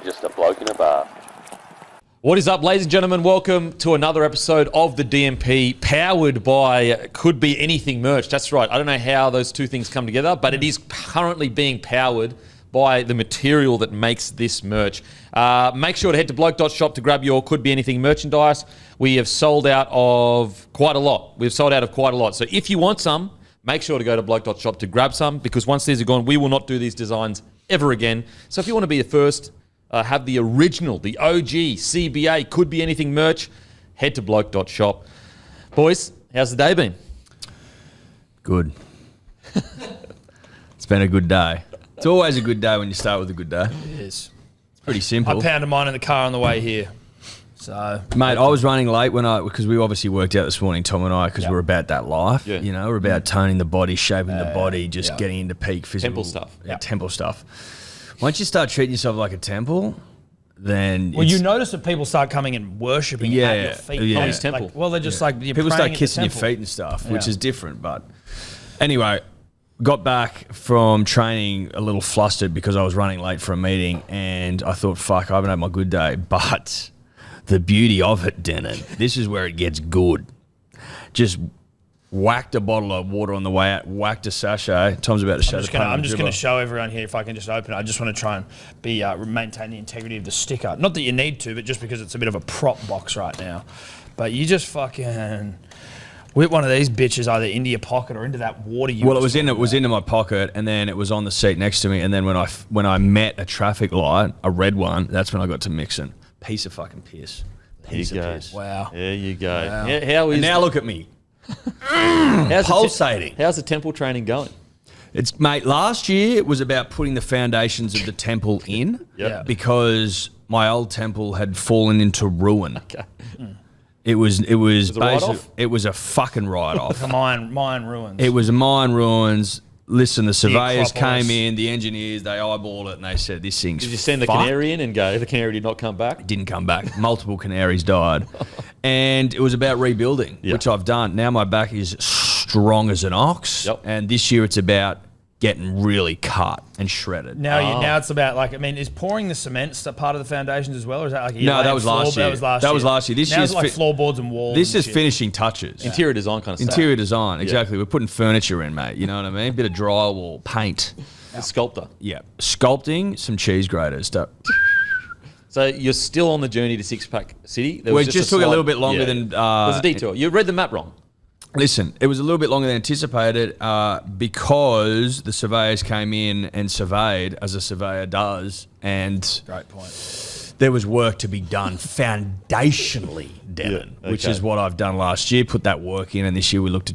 just a bloke in a bar. What is up, ladies and gentlemen? Welcome to another episode of the DMP, powered by Could Be Anything merch. That's right. I don't know how those two things come together, but it is currently being powered by the material that makes this merch. Make sure to head to bloke.shop to grab your Could Be Anything merchandise. We have sold out of quite a lot. So if you want some, make sure to go to bloke.shop to grab some, because once these are gone, we will not do these designs ever again. So if you want to be the first, have the original, the OG CBA Could Be Anything merch, head to bloke.shop. Boys, how's the day been? Good. It's been a good day. It's always a good day when you start with a good day. It is. It's pretty simple. I pounded mine in the car on the way here. So, mate, I was running late because we obviously worked out this morning, Tom and I, because we're about that life. Yeah. You know, we're about toning the body, shaping the body, just getting into peak physical temple stuff. Temple stuff. Once you start treating yourself like a temple, then you notice that people start coming and worshipping at your feet. Yeah. Oh, his temple. Like, well, they're just like you're people start praying kissing at your the temple. feet and stuff, which is different. But anyway, got back from training a little flustered because I was running late for a meeting, and I thought, fuck, I haven't had my good day. But the beauty of it, Denon, this is where it gets good. Just whacked a bottle of water on the way out, whacked a sachet. Tom's about to show the I'm just going to show everyone here, if I can just open it. I just want to try and be maintain the integrity of the sticker. Not that you need to, but just because it's a bit of a prop box right now. But you just fucking whip one of these bitches either into your pocket or into that water. It was into my pocket, and then it was on the seat next to me. And then when I met a traffic light, a red one, that's when I got to mixing. Piece of fucking piss. Piece of piss. Wow. There you go. Wow. How is now look at me. how's pulsating. How's the temple training going? It's, mate, last year it was about putting the foundations of the temple in because my old temple had fallen into ruin. Okay. It was a write-off? It was a fucking write-off. Mine ruins. It was mine ruins. Listen, the surveyors Acropolis. came in, the engineers, they eyeballed it, and they said, this thing's Did you send the canary in and go, the canary did not come back? It didn't come back. Multiple canaries died. And it was about rebuilding, which I've done. Now my back is strong as an ox. Yep. And this year it's about getting really cut and shredded. Now it's about is pouring the cement part of the foundations as well, or is that like that was last year. That was last year. This now year's it's like floorboards and walls. This is shit. finishing touches. Interior design kind of stuff. Interior design, exactly. We're putting furniture in, mate. You know what I mean? Bit of drywall, paint. The sculptor. Yeah, sculpting, some cheese graters. So you're still on the journey to Six Pack City? It just took a little bit longer than... There's a detour. You read the map wrong. Listen, it was a little bit longer than anticipated because the surveyors came in and surveyed, as a surveyor does, and Great point. there was work to be done foundationally, Devon, which is what I've done last year. Put that work in, and this year we looked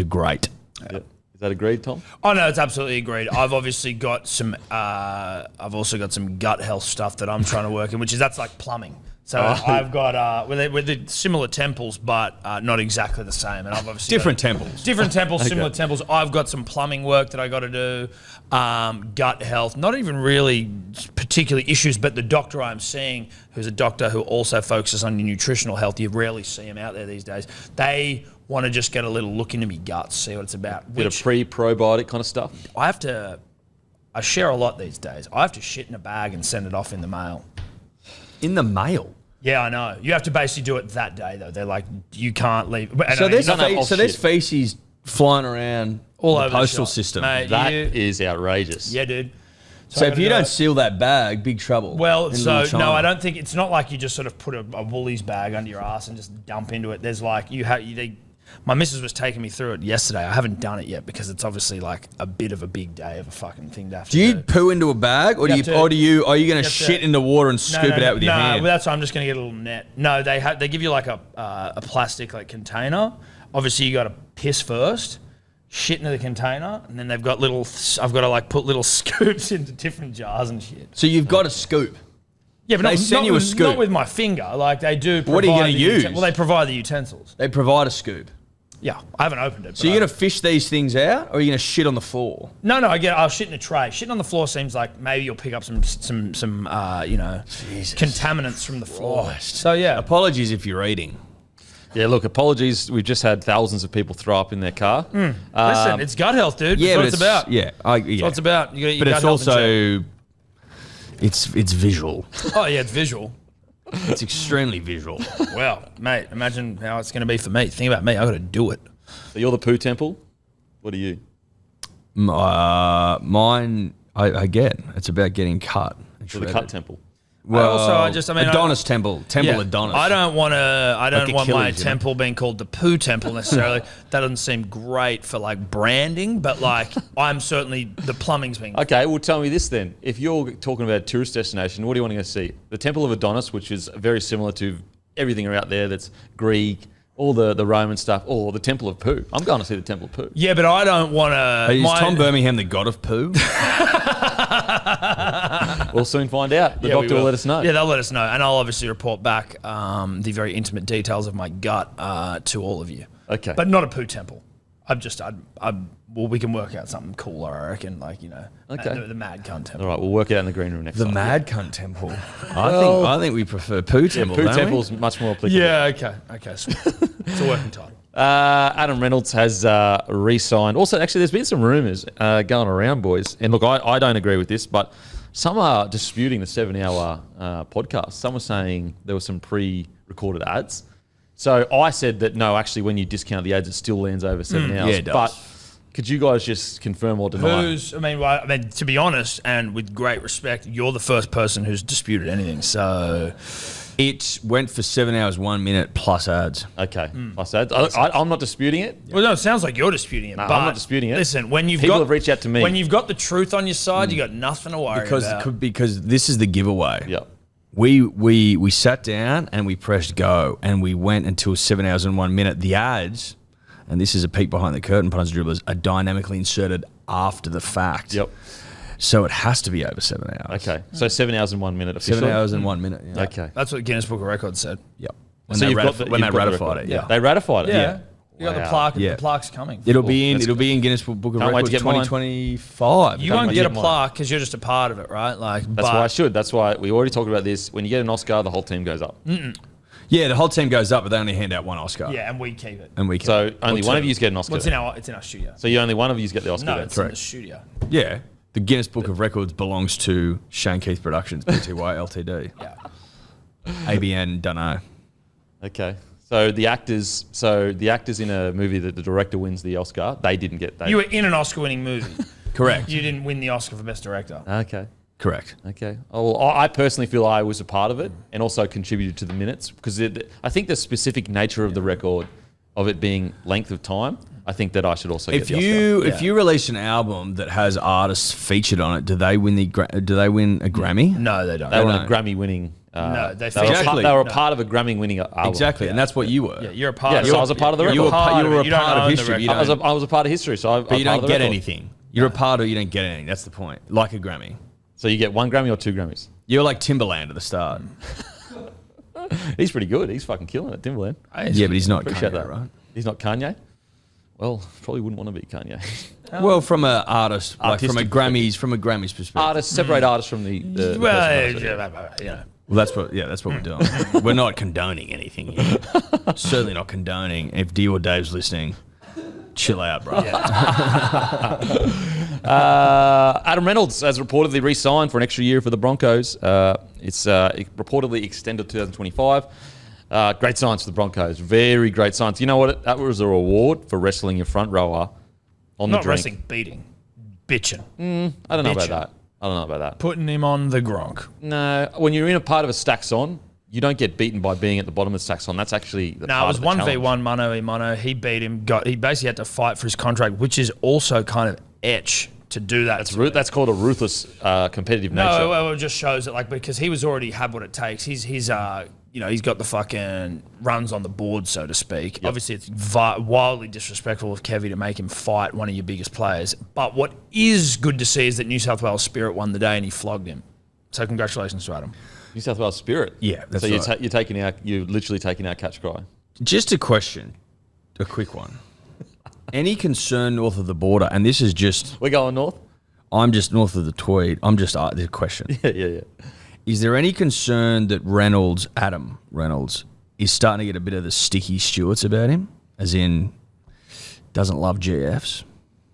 great. Is that agreed, Tom? Oh no, it's absolutely agreed. I've obviously got some. I've also got some gut health stuff that I'm trying to work in, that's like plumbing. So I've got with the similar temples, but not exactly the same. And I've obviously Different temples, similar temples. I've got some plumbing work that I got to do. Gut health, not even really particularly issues, but the doctor I'm seeing, who's a doctor who also focuses on your nutritional health, you rarely see him out there these days. They want to just get a little look into me guts, see what it's about. Bit of pre-probiotic kind of stuff? I share a lot these days. I have to shit in a bag and send it off in the mail. In the mail? Yeah, I know. You have to basically do it that day, though. They're like, you can't leave. So there's feces flying around all the over postal the shop. system. Mate, That is outrageous. Yeah, dude. So if you don't seal that bag, big trouble. Well, no, I don't think it's not like you just sort of put a Woolies bag under your ass and just dump into it. There's like my missus was taking me through it yesterday. I haven't done it yet because it's obviously like a bit of a big day of a fucking thing to have to do. Do you poo into a bag, or are you going to shit in the water and scoop it out with your hand? No, that's why I'm just going to get a little net. No, they give you like a plastic like container. Obviously, you got to piss first, shit into the container, and then they've got I've got to like put little scoops into different jars and shit. So you've got a scoop. Yeah, but they send you a scoop. Not with my finger. Like they do. What are you going to use? Well, they provide the utensils. They provide a scoop. Yeah, I haven't opened it. So you're going to fish these things out, or are you going to shit on the floor? No, I'll shit in a tray. Shitting on the floor seems like maybe you'll pick up some contaminants from the floor. Christ. So yeah. Apologies if you're eating. Yeah, look, apologies. We've just had thousands of people throw up in their car. Listen, it's gut health, dude. Yeah, That's what it's about. Yeah, That's what it's about. You got to eat but gut it's health. also It's visual. Oh, yeah, it's visual. It's extremely visual. Well, mate, imagine how it's going to be for me. Think about me. I got to do it. So you're the poo temple. What are you? Mine, I get. It's about getting cut. And You're the cut temple. Well, I mean, Adonis temple Yeah. Adonis. I don't want my Achilles, temple being called the poo temple necessarily. That doesn't seem great for like branding, but like I'm certainly the plumbing's being. Okay, well, tell me this then. If you're talking about a tourist destination, what do you want to go see? The Temple of Adonis, which is very similar to everything out there that's Greek, all the Roman stuff, or the Temple of Poo. I'm going to see the Temple of Poo. Yeah, but I don't want to. Is Tom Birmingham the god of poo? We'll soon find out. The doctor will let us know. Yeah, they'll let us know, and I'll obviously report back the very intimate details of my gut to all of you. Okay. But not a poo temple. Well, we can work out something cooler, I reckon. Like, Okay. the mad cunt temple. All right, we'll work it out in the green room next The time. mad cunt temple. I think we prefer poo temple. Poo don't we? temple's much more applicable. Yeah. Okay. Sweet. It's a working title. Adam Reynolds has re-signed. Also, actually, there's been some rumours going around, boys. And look, I don't agree with this, but some are disputing the 7-hour podcast. Some were saying there were some pre-recorded ads. So I said that no, actually, when you discount the ads, it still lands over 7 hours. Yeah, it does. But could you guys just confirm or deny? I mean, to be honest, and with great respect, you're the first person who's disputed anything. So It went for 7 hours, 1 minute plus ads. Okay, plus ads. I'm not disputing it. well, no, it sounds like you're disputing it. No, but I'm not disputing it. Listen, when People have reached out to me. when you've got the truth on your side, you got nothing to worry about. Because this is the giveaway. Yep. We sat down and we pressed go and we went until 7 hours and 1 minute. The ads, and this is a peek behind the curtain, punters and dribblers, are dynamically inserted after the fact. Yep. So it has to be over 7 hours. Okay. So 7 hours and 1 minute officially. 7 hours and 1 minute. Yeah. Okay. That's what Guinness Book of Records said. Yep. When So they, you've got the- when you've they got the ratified record. it. Yeah. They ratified it. Yeah. You got Wow. the plaque. Yeah. The plaque's coming. It'll be That's in Guinness Book of Can't wait Records to get mine. 2025. You Can't won't wait get to a get mine. plaque because you're just a part of it, right? Like, That's why I should. That's why we already talked about this. When you get an Oscar, the whole team goes up. Yeah, the whole team goes up, but they only hand out one Oscar. Yeah, and we keep it. And we can. So only What's one it? of you get an Oscar. It's in our studio. So you only one of you get the Oscar. No, then. it's in the studio. Yeah. The Guinness Book of Records belongs to Shane Keith Productions, Pty Ltd. Yeah. ABN, dunno. Okay. So the actors in a movie that the director wins the Oscar, they didn't get that. You were in an Oscar-winning movie. Correct. You didn't win the Oscar for Best Director. Okay. Correct. Okay. Oh, well, I personally feel I was a part of it and also contributed to the minutes because I think the specific nature of the record, of it being length of time, I think that I should also get If the Oscar. if you release an album that has artists featured on it, do they win a Grammy? No, they don't. They were don't. a Grammy-winning. No, they they were, Exactly. they were a part of a Grammy-winning album. Exactly, and that's what you were. Yeah, you're a part Yeah, of so I was a part of the You were record. you were a You don't part of own the history. You record. don't, I was a part of history, so but you don't get anything. You're a part of it, you don't get anything. That's the point. Like a Grammy. So you get 1 Grammy or 2 Grammys. You're like Timberland at the start. He's pretty good. He's fucking killing it, Timberland. Yeah, but he's not Appreciate Kanye, that, right? He's not Kanye. Well, probably wouldn't want to be Kanye. Well, from an artist, like from a Artistic Grammys perspective. Artists separate artists from the Well, person. yeah. Well, that's what we're doing. We're not condoning anything here. Certainly not condoning. If D or Dave's listening, chill out, bro. Adam Reynolds has reportedly re-signed for an extra year for the Broncos. It's reportedly extended to 2025. Great signs for the Broncos. Very great signs. You know what? That was a reward for wrestling your front rower on the Not drink. wrestling, beating. Bitching. I don't know about bitching. that. I don't know about that. Putting him on the gronk. No, when you're in a part of a stacks on, you don't get beaten by being at the bottom of the stacks on. That's actually the No, part it was of the challenge. 1v1 mano-a-mano. He beat him. He basically had to fight for his contract, which is also kind of etch to do that. That's called a ruthless competitive nature. No, well, it just shows that, because he's already had what it takes. He's got the fucking runs on the board, so to speak. Yep. Obviously, it's wildly disrespectful of Kevy to make him fight one of your biggest players. But what is good to see is that New South Wales Spirit won the day and he flogged him. So congratulations to Adam. New South Wales Spirit. Yeah, that's so right. you're literally taking out Catch Cry. Just a question, a quick one. Any concern north of the border, and this is just, We're going north. I'm just north of the Tweed. I'm just the question. Yeah. Is there any concern that Adam Reynolds, is starting to get a bit of the sticky Stewarts about him? As in, doesn't love GFs?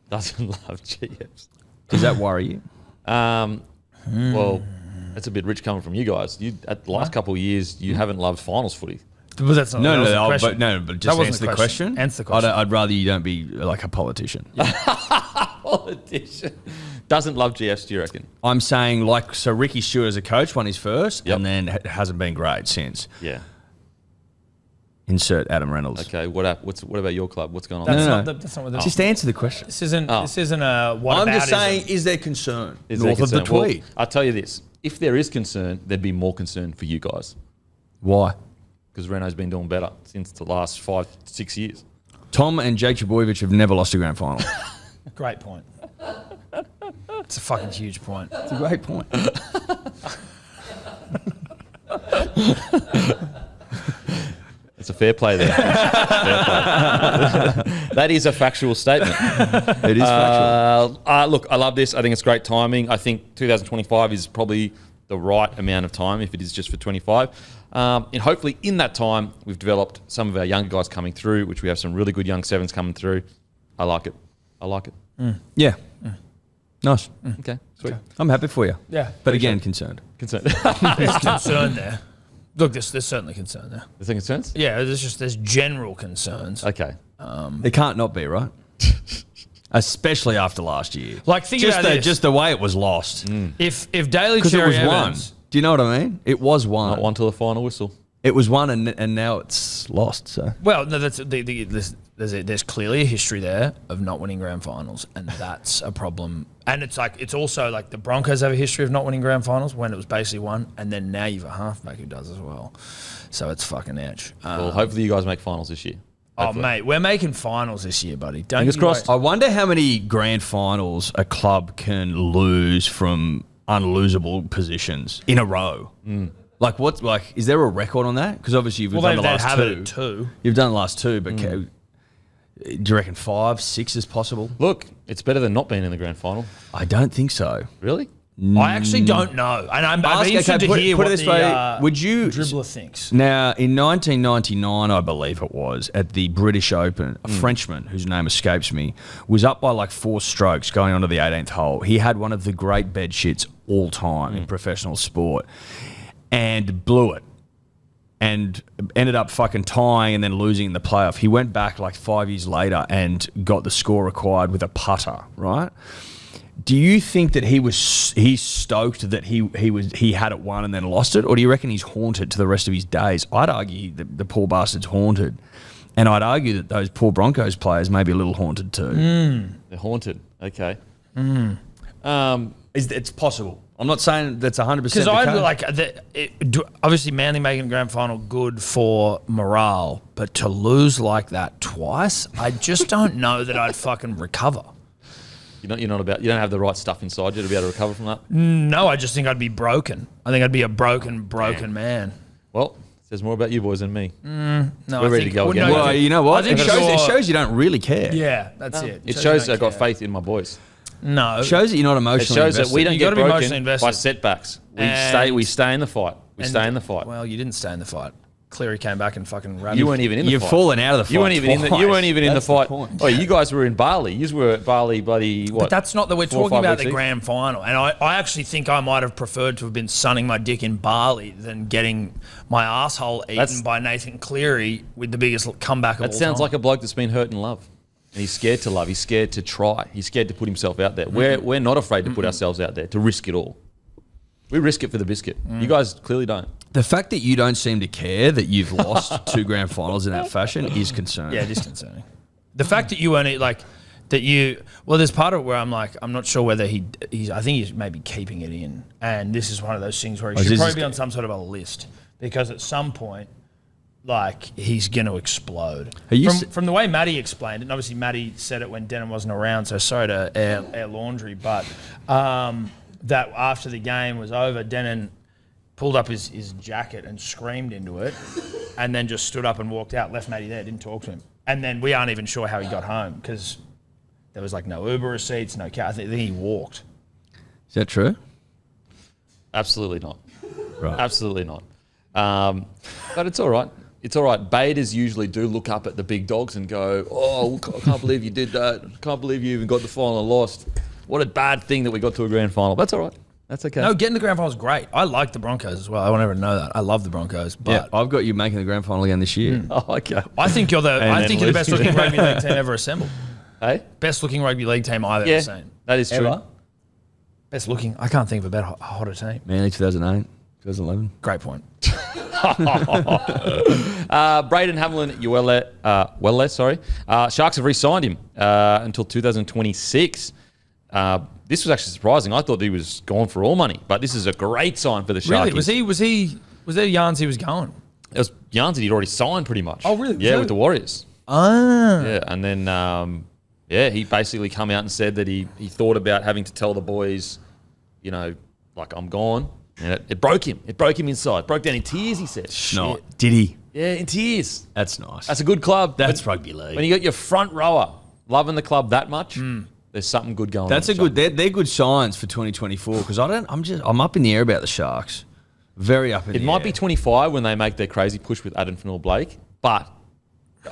Doesn't love GFs. Does that worry you? Well, That's a bit rich coming from you guys. At the last couple of years, you haven't loved finals footy. But that's not that was the question. But just answer the question. Answer the question. I'd rather you don't be like a politician. Politician doesn't love GFs, do you reckon? I'm saying so Ricky Stewart as a coach won his first, Yep. and then hasn't been great since. Yeah. Insert Adam Reynolds. Okay. What about your club? What's going on? That's No. not the, that's not what the, Just answer the question. This isn't a what I'm about just saying, is there concern Is there north of the concern? Well, tweet? I'll tell you this. If there is concern, there'd be more concern for you guys. Why? Because Renault's been doing better since the last 5-6 years. Tom and Jake Trbojevic have never lost a grand final. Great point. It's a fucking huge point. It's a great point. It's a fair play there. Fair play. That is a factual statement. It is factual. Look, I love this. I think it's great timing. I think 2025 is probably the right amount of time if it is just for 25. And hopefully in that time, we've developed some of our younger guys coming through, which we have some really good young sevens coming through. I like it. Yeah. Nice. Okay, sweet. I'm happy for you. Yeah. But again, concerned. Concern. There's concern there. Look, there's certainly concern there. Is there concerns? Yeah, there's general concerns. Okay. It can't not be, right? Especially after last year. Like, think about this. Just the way it was lost. If Daly Because it Cherry was Evans, won. Do you know what I mean? It was won. Not one till the final whistle. It was won, and now it's lost. So well, no, there's clearly a history there of not winning grand finals, and that's a problem. And it's also like the Broncos have a history of not winning grand finals when it was basically won, and then now you've a halfback who does as well. So it's fucking edge. Well, hopefully you guys make finals this year. Oh, Hopefully. mate, we're making finals this year, buddy. Don't Fingers you crossed. I wonder how many grand finals a club can lose from unlosable positions in a row. Like is there a record on that? Because obviously you've done the last have two. it at two. You've done the last two, but do you reckon 5, 6 is possible? Look, it's better than not being in the grand final. I don't think so. Really? I actually don't know, and I'm interested to hear what the would you dribbler thinks. Now, in 1999, I believe it was, at the British Open, a Frenchman, whose name escapes me, was up by like 4 strokes going onto the 18th hole. He had one of the great bed shits all time in professional sport and blew it and ended up fucking tying and then losing in the playoff. He went back like 5 years later and got the score required with a putter, right? Do you think that he's stoked that he had it won and then lost it, or do you reckon he's haunted to the rest of his days? I'd argue that the poor bastard's haunted, and I'd argue that those poor Broncos players may be a little haunted too. They're haunted. Okay. It's possible. I'm not saying that's 100%. Because obviously Manly making the grand final good for morale, but to lose like that twice, I just don't know that I'd fucking recover. You don't have the right stuff inside you to be able to recover from that. No, I just think I'd be broken. I think I'd be a broken man. Well, it says more about you boys than me. No, We're ready to go again. no, Well, you know what? I think It shows you don't really care. Yeah, that's it. It shows you I've got don't care. faith in my boys. No, It shows that you're not It emotionally shows that invested. we don't You get gotta be emotionally broken invested. by setbacks. And- We stay in the fight. We and- stay in the fight. Well, you didn't stay in the fight. Cleary came back and fucking ran. You weren't even in the You've fight. fallen out of the fight. You weren't even in the. You twice. weren't even in the That's the fight. point. Oh, you guys were in Bali. You were at Bali, bloody what? But that's not that we're 4 or talking 5 about weeks the ago? grand final. And I actually think I might have preferred to have been sunning my dick in Bali than getting my asshole eaten by Nathan Cleary with the biggest comeback of all That sounds time. like a bloke that's been hurt in love. And he's scared to love. He's scared to try. He's scared to put himself out there. We're not afraid to put ourselves out there, to risk it all. We risk it for the biscuit. You guys clearly don't. The fact that you don't seem to care that you've lost 2 grand finals in that fashion is concerning. Yeah, it is concerning. The fact that you weren't like that you. Well, there's part of it where I'm like, I'm not sure whether he's. I think he's maybe keeping it in, and this is one of those things where he should probably be on some sort of a list because at some point, like he's going to explode. From the way Matty explained it, and obviously Matty said it when Denon wasn't around, so sorry to air laundry, but that after the game was over, Denon pulled up his jacket and screamed into it and then just stood up and walked out, left Matty there, didn't talk to him. And then we aren't even sure how he got home because there was like no Uber receipts, no car. I think he walked. Is that true? Absolutely not. Right. Absolutely not. But it's all right. It's all right. Baiters usually do look up at the big dogs and go, oh, I can't believe you did that. I can't believe you even got the final and lost. What a bad thing that we got to a grand final. That's all right. That's okay. No, getting the grand final is great. I like the Broncos as well. I want everyone to know that. I love the Broncos. But I've got you making the grand final again this year. Oh, okay. I think you're the best looking rugby league team ever assembled. Hey? Best looking rugby league team I've ever seen. That is true. Ever? Best looking. I can't think of a better, hotter team. Manly 2008, 2011. Great point. Braden Hamlin-Uele, Sharks have re-signed him until 2026. This was actually surprising. I thought he was gone for all money, but this is a great sign for the Sharkies. Really? Was there yarns he was going? It was yarns that he'd already signed pretty much. Oh, really? Yeah, with the Warriors. Ah. Yeah, and then he basically come out and said that he thought about having to tell the boys, like, I'm gone. And it broke him. It broke him inside. Broke down in tears, he said. No. Did he? Yeah, in tears. That's nice. That's a good club. That's rugby league. When you got your front rower loving the club that much, there's something good going on. That's a good. They're good signs for 2024 because I'm up in the air about the Sharks. Very up in the air. It might be 25 when they make their crazy push with Adam Fanua-Blake, but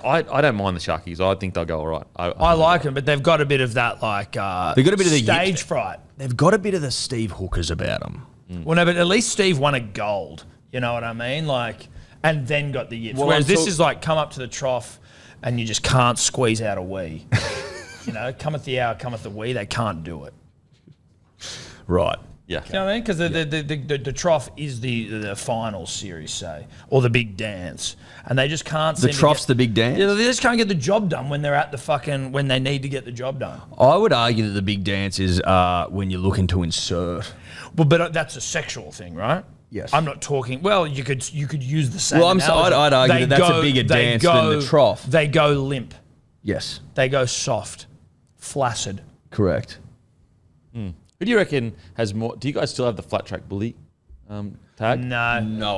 I don't mind the Sharkies. I think they'll go all right. I like them, but they've got a bit of that they've got a bit of the stage fright. They've got a bit of the Steve Hookers about them. Well, no, but at least Steve won a gold. You know what I mean? Like, and then got the yips. Well, Whereas this is like come up to the trough and you just can't squeeze out a wee. Cometh the hour, cometh the wee. They can't do it. Right. Yeah. You know what I mean? Because the trough is the final series, say, or the big dance, and they just can't. The trough's the big dance? Yeah, they just can't get the job done when they're at when they need to get the job done. I would argue that the big dance is when you're looking to insert. Well, but that's a sexual thing, right? Yes. I'm not talking. Well, you could use the same. Well, analogy. I'd argue that's a bigger dance than the trough. They go limp. Yes. They go soft, flaccid. Correct. Who do you reckon has more? Do you guys still have the flat track bully tag? No,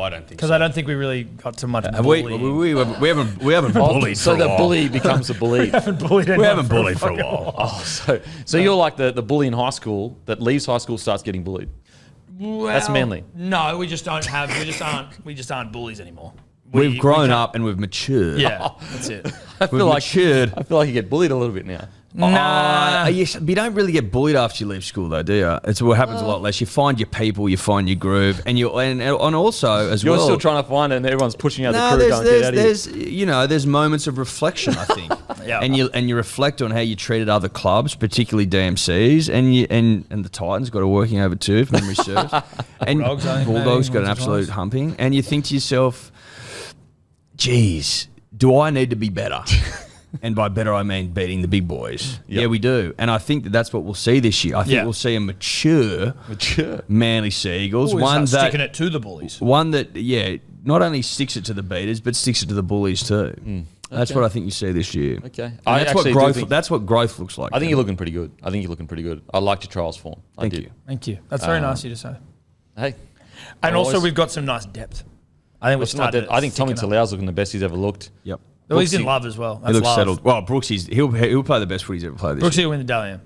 I don't think because I don't think we really got to much. We haven't bullied So for a the while. bully becomes the bully. We haven't bullied We anyone haven't bullied for a while. Oh, so you're like the bully in high school that leaves high school, starts getting bullied. Well, That's manly. No, we just don't have. We just aren't bullies anymore. We've grown up and we've matured. Yeah, that's it. I feel like matured. I feel like you get bullied a little bit now. Nah. Yes, but you don't really get bullied after you leave school, though, do you? It's what happens a lot less. You find your people, you find your groove, and also as You're well. still trying to find it, and everyone's pushing out the crew. There's moments of reflection, I think, Yeah. and you reflect on how you treated other clubs, particularly DMCs, and the Titans got a working over too, if memory serves, and Bulldogs, I think, Bulldogs maybe, got an once or absolute twice. humping, and you think to yourself, geez, do I need to be better? And by better, I mean beating the big boys. Yep. Yeah, we do. And I think that's what we'll see this year. I think we'll see a mature Manly Seagulls. One sticking it to the bullies. One that, not only sticks it to the beaters, but sticks it to the bullies too. That's what I think you see this year. Okay. And I that's what actually do growth. think- That's what growth looks like. I think you're looking pretty good. I liked your trials form. Thank I did. you. Thank you. That's very nice of you to say. Hey. And also, always- we've got some nice depth. I think we It's not started. that- I think Tommy thickening up. Talau's looking the best he's ever looked. Yep. Well, he's in Brooksy- love as well. That's He looks love. settled. Well, Brooks, he'll play the best footy he's ever played this Brooksy year. will win the Dalian.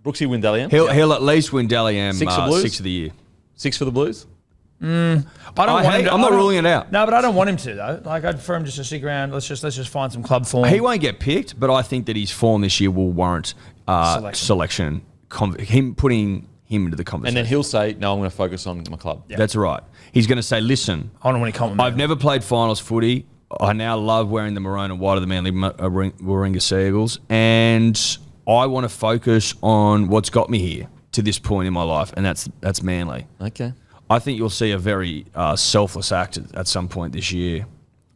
Brooksy win Dally M? He'll at least win Dally M 6 for Blues? 6 of the year. 6 for the Blues? I don't want him to. I'm not ruling it out. No, but I don't want him to though. Like I'd prefer him just to stick around. Let's just find some club form. He won't get picked, but I think that his form this year will warrant selection. Him putting him into the conversation. And then he'll say, no, I'm going to focus on my club. Yeah. That's right. He's going to say, listen, I don't want to comment. I've never played finals footy. I now love wearing the maroon and white of the Manly Warringah Seagulls, and I want to focus on what's got me here to this point in my life, and that's Manly. Okay. I think you'll see a very selfless act at some point this year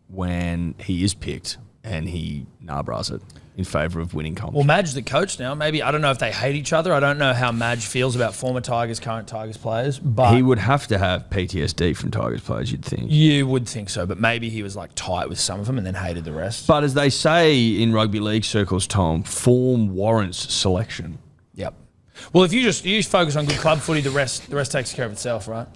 when he is picked and he bras it in favour of winning comps. Well, Madge's the coach now. Maybe, I don't know if they hate each other. I don't know how Madge feels about former Tigers, current Tigers players, but he would have to have PTSD from Tigers players, you'd think. you would think so. But maybe he was like tight with some of them and then hated the rest. But as they say in rugby league circles, Tom, form warrants selection. Yep. Well, if you focus on good club footy, the rest takes care of itself, right?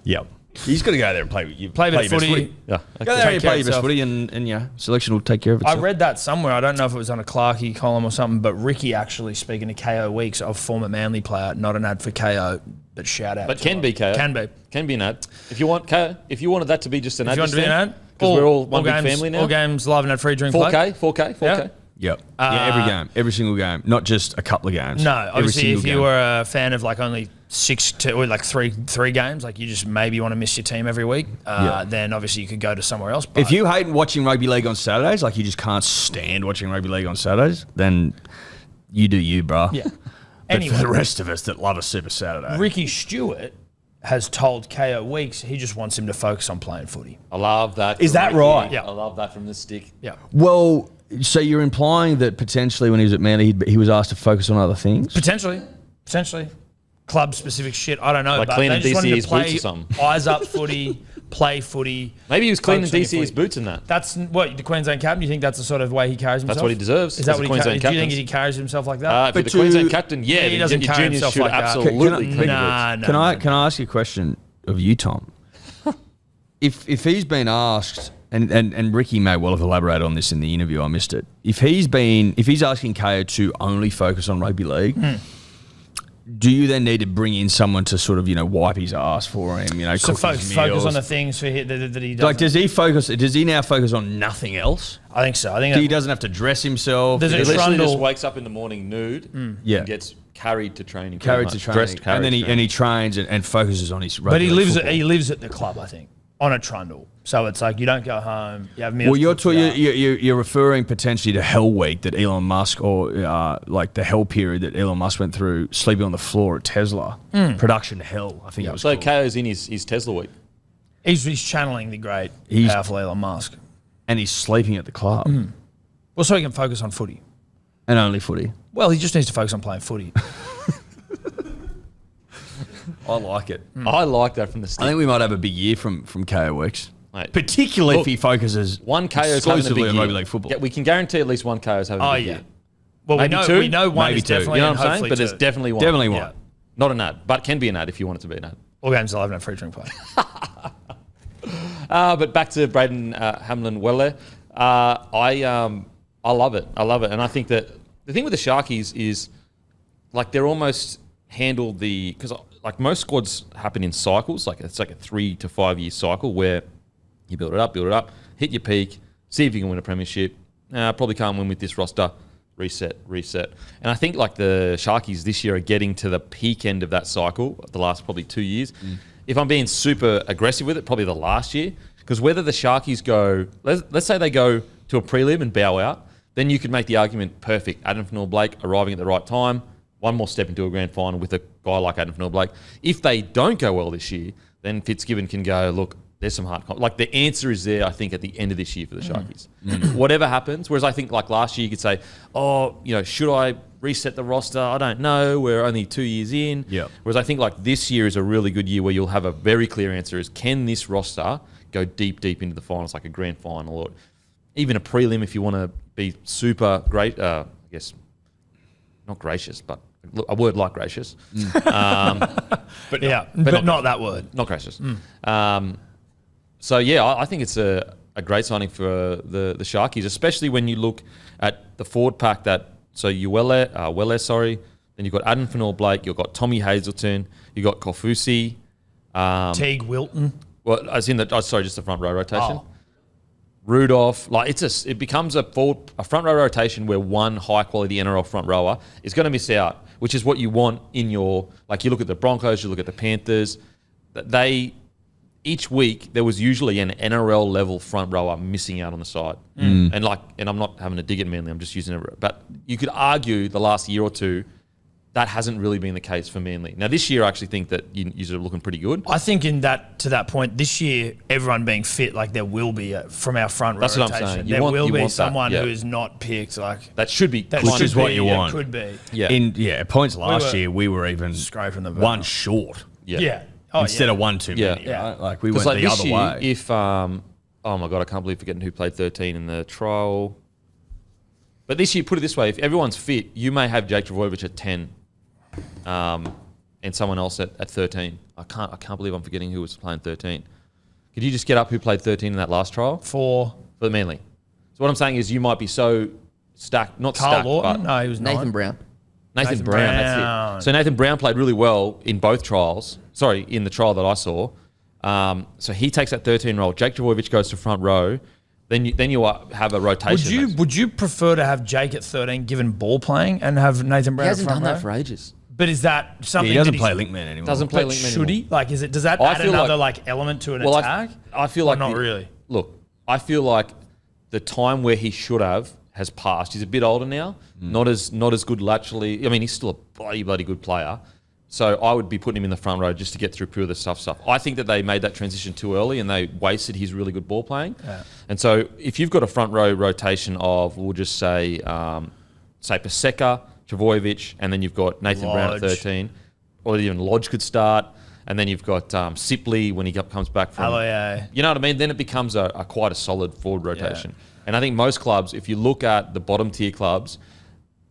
Yep. He's got to go there and play a bit Play a bit your of best footy. Yeah. Go there Take and care play your of best itself. footy and selection will take care of I itself. read that somewhere. I don't know if it was on a Clarkey column or something, but Ricky actually speaking to KO Weeks, a former Manly player, not an ad for KO, but shout out. But to can him. be KO. Can be. Can be an ad. If you want KO, if you wanted that to be just an ad, If you want to be an ad, because we're all one big family now. All games live and ad free during play. 4K. Yeah. Yep. Every game. Every single game. Not just a couple of games. No, Every obviously, single if you game. were a fan of like only three games, like you just maybe want to miss your team every week, then obviously you could go to somewhere else. But If you hate watching rugby league on Saturdays, like you just can't stand watching rugby league on Saturdays, then you do you, bro. Yeah. But Anyway, for the rest of us that love a Super Saturday. Ricky Stewart has told KO Weeks he just wants him to focus on playing footy. I love that. Is that Ricky. right? Yeah. I love that from the stick. Yeah. Well, so you're implying that potentially when he was at Manly, he was asked to focus on other things? Potentially. Club-specific shit, I don't know. Like but cleaning they just wanted DCE's to play boots or something. eyes up footy, play footy. Maybe he was cleaning focus on your DC's footy. boots in that. That's what, the Queensland captain, you think that's the sort of way he carries himself? That's what he deserves Is that as what a he Queensland Do you think captain. he carries himself like that? If you're But the Queensland to- captain, yeah, he doesn't your carry juniors himself should like that. absolutely clean the Nah, boots. nah. Can I ask you a question of you, Tom? if he's been asked, and Ricky may well have elaborated on this in the interview, I missed it. If he's asking KO to only focus on rugby league, do you then need to bring in someone to sort of, wipe his ass for him, So cook his focus meals? on the things for that he does. Like, does he now focus on nothing else? I think so. I think He doesn't have to dress himself. There's He a literally trundle. just wakes up in the morning nude Yeah. and gets carried to training. carried pretty to much. training, Dressed, carried and then to he training. trains and focuses on his rugby But he league football. lives at the club, I think, on a trundle. So it's like you don't go home, you have meals. Well, cooked for that. you're referring potentially to Hell Week that Elon Musk, or like the Hell period that Elon Musk went through, sleeping on the floor at Tesla. Production Hell, I think it was So called. KO's in his Tesla week. He's channeling the great, He's- powerful Elon Musk. And he's sleeping at the club. Well, so he can focus on footy. And only footy. Well, he just needs to focus on playing footy. I like it. I like that from the I stick. think we might have a big year from KOX. Mate. Particularly Look, if he focuses One KO's having a exclusively big on year. rugby league football. Yeah, we can guarantee at least one KO's having a Oh, big yeah. year. Well, Maybe we two, know one maybe is two. definitely, You know and what I'm saying? hopefully But there's two. definitely one. Definitely one. Yeah. Not an ad, but can be an ad if you want it to be an ad. All games 11 at free drink play. But back to Braden Hamlin-Uele. I love it. I love it. And I think that the thing with the Sharkies is like they're almost handled because like most squads happen in cycles. Like it's like a 3 to 5 year cycle where you build it up, hit your peak, see if you can win a premiership. Probably can't win with this roster. Reset. And I think like the Sharkies this year are getting to the peak end of that cycle, the last probably 2 years. If I'm being super aggressive with it, probably the last year. Because whether the Sharkies go, let's say they go to a prelim and bow out, then you could make the argument perfect. Adam Fanua-Blake arriving at the right time, one more step into a grand final with a guy like Adam Fanua-Blake. If they don't go well this year, then Fitzgibbon can go, look, there's some hard... Like, the answer is there, I think, at the end of this year for the Sharkies. Whatever happens. Whereas I think, like, last year you could say, should I reset the roster? I don't know. We're only 2 years in. Yeah. Whereas I think, like, this year is a really good year where you'll have a very clear answer is, can this roster go deep into the finals, like a grand final or even a prelim if you want to be super great, I guess, not gracious, but a word like gracious. But not that word. Not gracious. So, yeah, I think it's a great signing for the Sharkies, especially when you look at the forward pack Uele, then you've got Adam Fanua-Blake, you've got Tommy Hazelton, you've got Kofusi. Teague Wilton. Well, just the front row rotation. Oh. Rudolph, like it becomes a front row rotation where one high quality NRL front rower is going to miss out, which is what you want in your, like you look at the Broncos, you look at the Panthers, each week there was usually an NRL level front rower missing out on the side. And I'm not having a dig at Manly, I'm just using it, but you could argue the last year or two that hasn't really been the case for Manly. Now this year I actually think that you're looking pretty good. I think to that point, this year, everyone being fit, like there will be from our front row That's what I'm rotation. saying. There will you be want that, someone yeah. who is not picked. Like That should be that kind Which is should what be, you yeah, want. Could be. Yeah. At points last were year, we were even scraping the one bottom. short. Yeah. Oh, Instead yeah. of one too Yeah. many. Yeah. Right? Like we went Because the like this other year, way. if oh my god, I can't believe forgetting who played 13 in the trial. But this year, put it this way: if everyone's fit, you may have Jake Trbojevic at 10, and someone else at 13. I can't believe I'm forgetting who was playing 13. Could you just get up who played 13 in that last trial For for the Manly? So what I'm saying is, you might be so stacked, not Carl stacked, Lawton? but No, he was Nathan nine. Brown. Nathan Brown. That's it. So Nathan Brown played really well in both trials. Sorry, in the trial that I saw. So he takes that 13 role. Jake Trbojevic goes to front row. Then you have a rotation. Would you prefer to have Jake at 13 given ball playing and have Nathan Brown He hasn't at front done row? that for ages. But is that something He doesn't that play Linkman anymore. Doesn't play But Linkman should he? anymore. Like, does that I add feel another like- element to an Well, attack? I feel Or like not really. Look, I feel like the time where he should have has passed. He's a bit older now. Not as good laterally. I mean, he's still a bloody good player. So I would be putting him in the front row just to get through pure the stuff. I think that they made that transition too early and they wasted his really good ball playing. Yeah. And so if you've got a front row rotation of, we'll just say Paseka, Travojevic, and then you've got Nathan Brown at Lodge. 13, or even Lodge could start, and then you've got Sipley when he comes back from... Aloye. You know what I mean? Then it becomes a quite a solid forward rotation. And I think most clubs, if you look at the bottom tier clubs,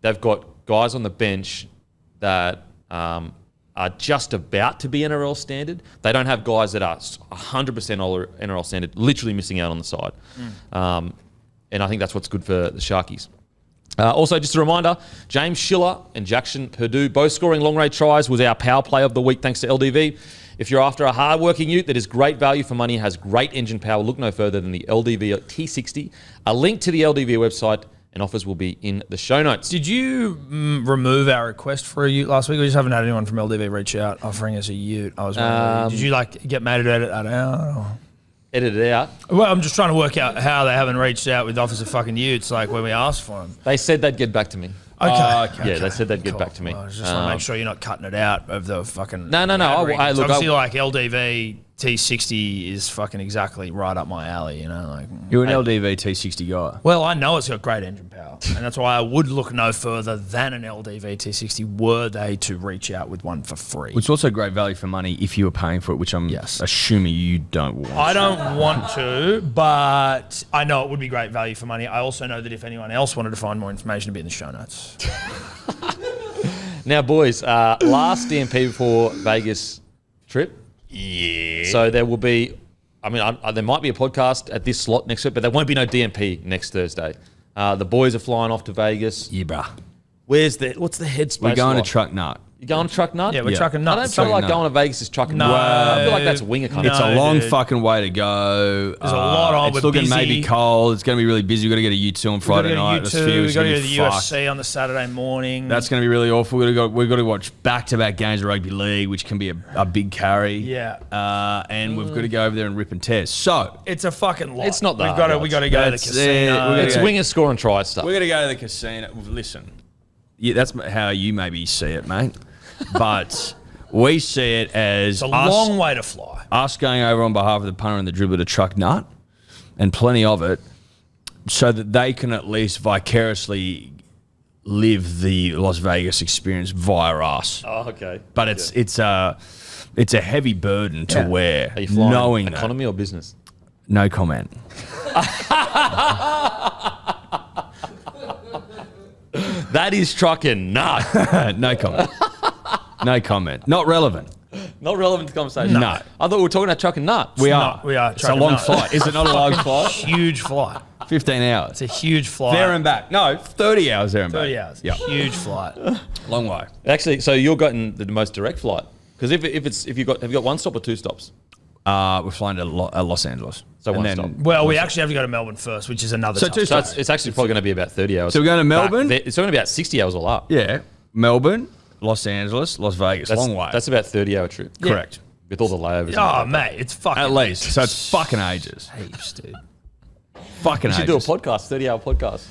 they've got guys on the bench that are just about to be NRL standard. They don't have guys that are 100% NRL standard, literally missing out on the side. And I think that's what's good for the Sharkies. Also, just a reminder, James Schiller and Jackson Purdue both scoring long-range tries was our power play of the week thanks to LDV. If you're after a hard-working ute that is great value for money and has great engine power, look no further than the LDV T60. A link to the LDV website and offers will be in the show notes. Did you remove our request for a ute last week? We just haven't had anyone from LDV reach out offering us a ute. I was wondering, did you get made it out? Edit it out. Well, I'm just trying to work out how they haven't reached out with offers of fucking utes, like when we asked for them. They said they'd get back to me. Okay. Yeah, they said they'd get back to me. Well, I just want to make sure you're not cutting it out of the fucking. No. Obviously, like LDV T60 is fucking exactly right up my alley. You know, like. You're an LDV T60 guy. Well, I know it's got great engine power, and that's why I would look no further than an LDV T60 were they to reach out with one for free. Which is also great value for money if you were paying for it, which I'm assuming you don't want. I don't want to, but I know it would be great value for money. I also know that if anyone else wanted to find more information, it'd be in the show notes. Now, boys, last DMP before Vegas trip. Yeah. So there will be, there might be a podcast at this slot next week, but there won't be no DMP next Thursday. The boys are flying off to Vegas. Yeah, bruh. What's the headspace? We're going like? to Truck Nut. You going to Truck Nut? Yeah, we're trucking I nuts. don't feel like Nut. going to Vegas is trucking No. nut. I feel like that's winger country. It's a long dude. fucking way to go. There's a lot on. It's We're looking busy. maybe cold. It's going to be really busy. We've got to get a U2 on Friday night. We've This feels got to gonna go to be the fucked. UFC on the Saturday morning. That's going to be really awful. We've got to watch back-to-back games of rugby league, which can be a big carry. Yeah. And we've got to go over there and rip and tear. So It's a fucking lot. It's not that We've got to hard. go to the That's casino. it. It's wingers scoring try stuff. we're going to go to the casino. Listen, yeah, that's how you maybe see it, mate. But we see it as It's a long way to fly. us going over on behalf of the punter and the dribbler to Truck Nut, and plenty of it, so that they can at least vicariously live the Las Vegas experience via us. Oh, okay. But it's a heavy burden to wear, Are you flying knowing economy or business? that. No comment. That is trucking nut. No comment. No comment. Not relevant. Not relevant to the conversation. No. I thought we were talking about trucking nut. We not. are. We are It's a trucking long nut. flight. Is it not a long flight? Huge flight. 15 hours. It's a huge flight. There and back. No, 30 hours there and back. 30 hours. Yeah. Huge flight. Long way. Actually, so you're getting the most direct flight because have you got one stop or two stops? We're flying to Los Angeles. So And one stop. Well, we actually have to go to Melbourne first, which is another So tough two stop. stops. It's actually probably going to be about 30 hours. So we're going to Melbourne? But it's going to be about 60 hours all up. Yeah. Melbourne, Los Angeles, Las Vegas. That's, Long way. That's about 30-hour trip. correct. With all the layovers. Oh, mate, it's fucking At least. So it's fucking ages. heaps, dude. Fucking You should ages. do a podcast, 30-hour podcast.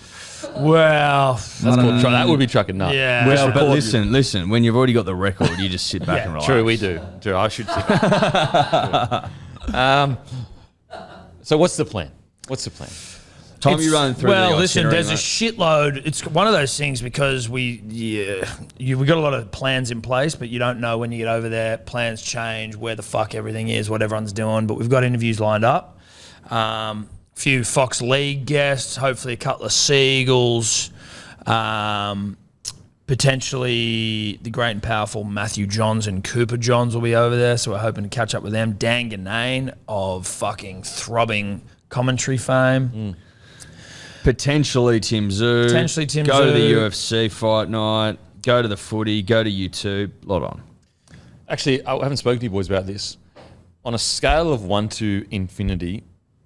Well, That's called, that would be trucking nut. yeah. Well, but listen, when you've already got the record, you just sit back Yeah. and relax. True, we do. True, I should say. So what's the plan? Tom, you run through Well, the listen, itinerary, there's a mate. shitload. It's one of those things because we got a lot of plans in place, but you don't know when you get over there. Plans change, where the fuck everything is, what everyone's doing. But we've got interviews lined up. Few Fox League guests, hopefully a couple of Seagulls, potentially the great and powerful Matthew Johns and Cooper Johns will be over there, so we're hoping to catch up with them. Dan Ganane of fucking throbbing commentary fame. Potentially Tim Zoo. Go to the UFC fight night. Go to the footy. Go to YouTube. Lot on. Actually, I haven't spoken to you boys about this. On a scale of 1 to infinity,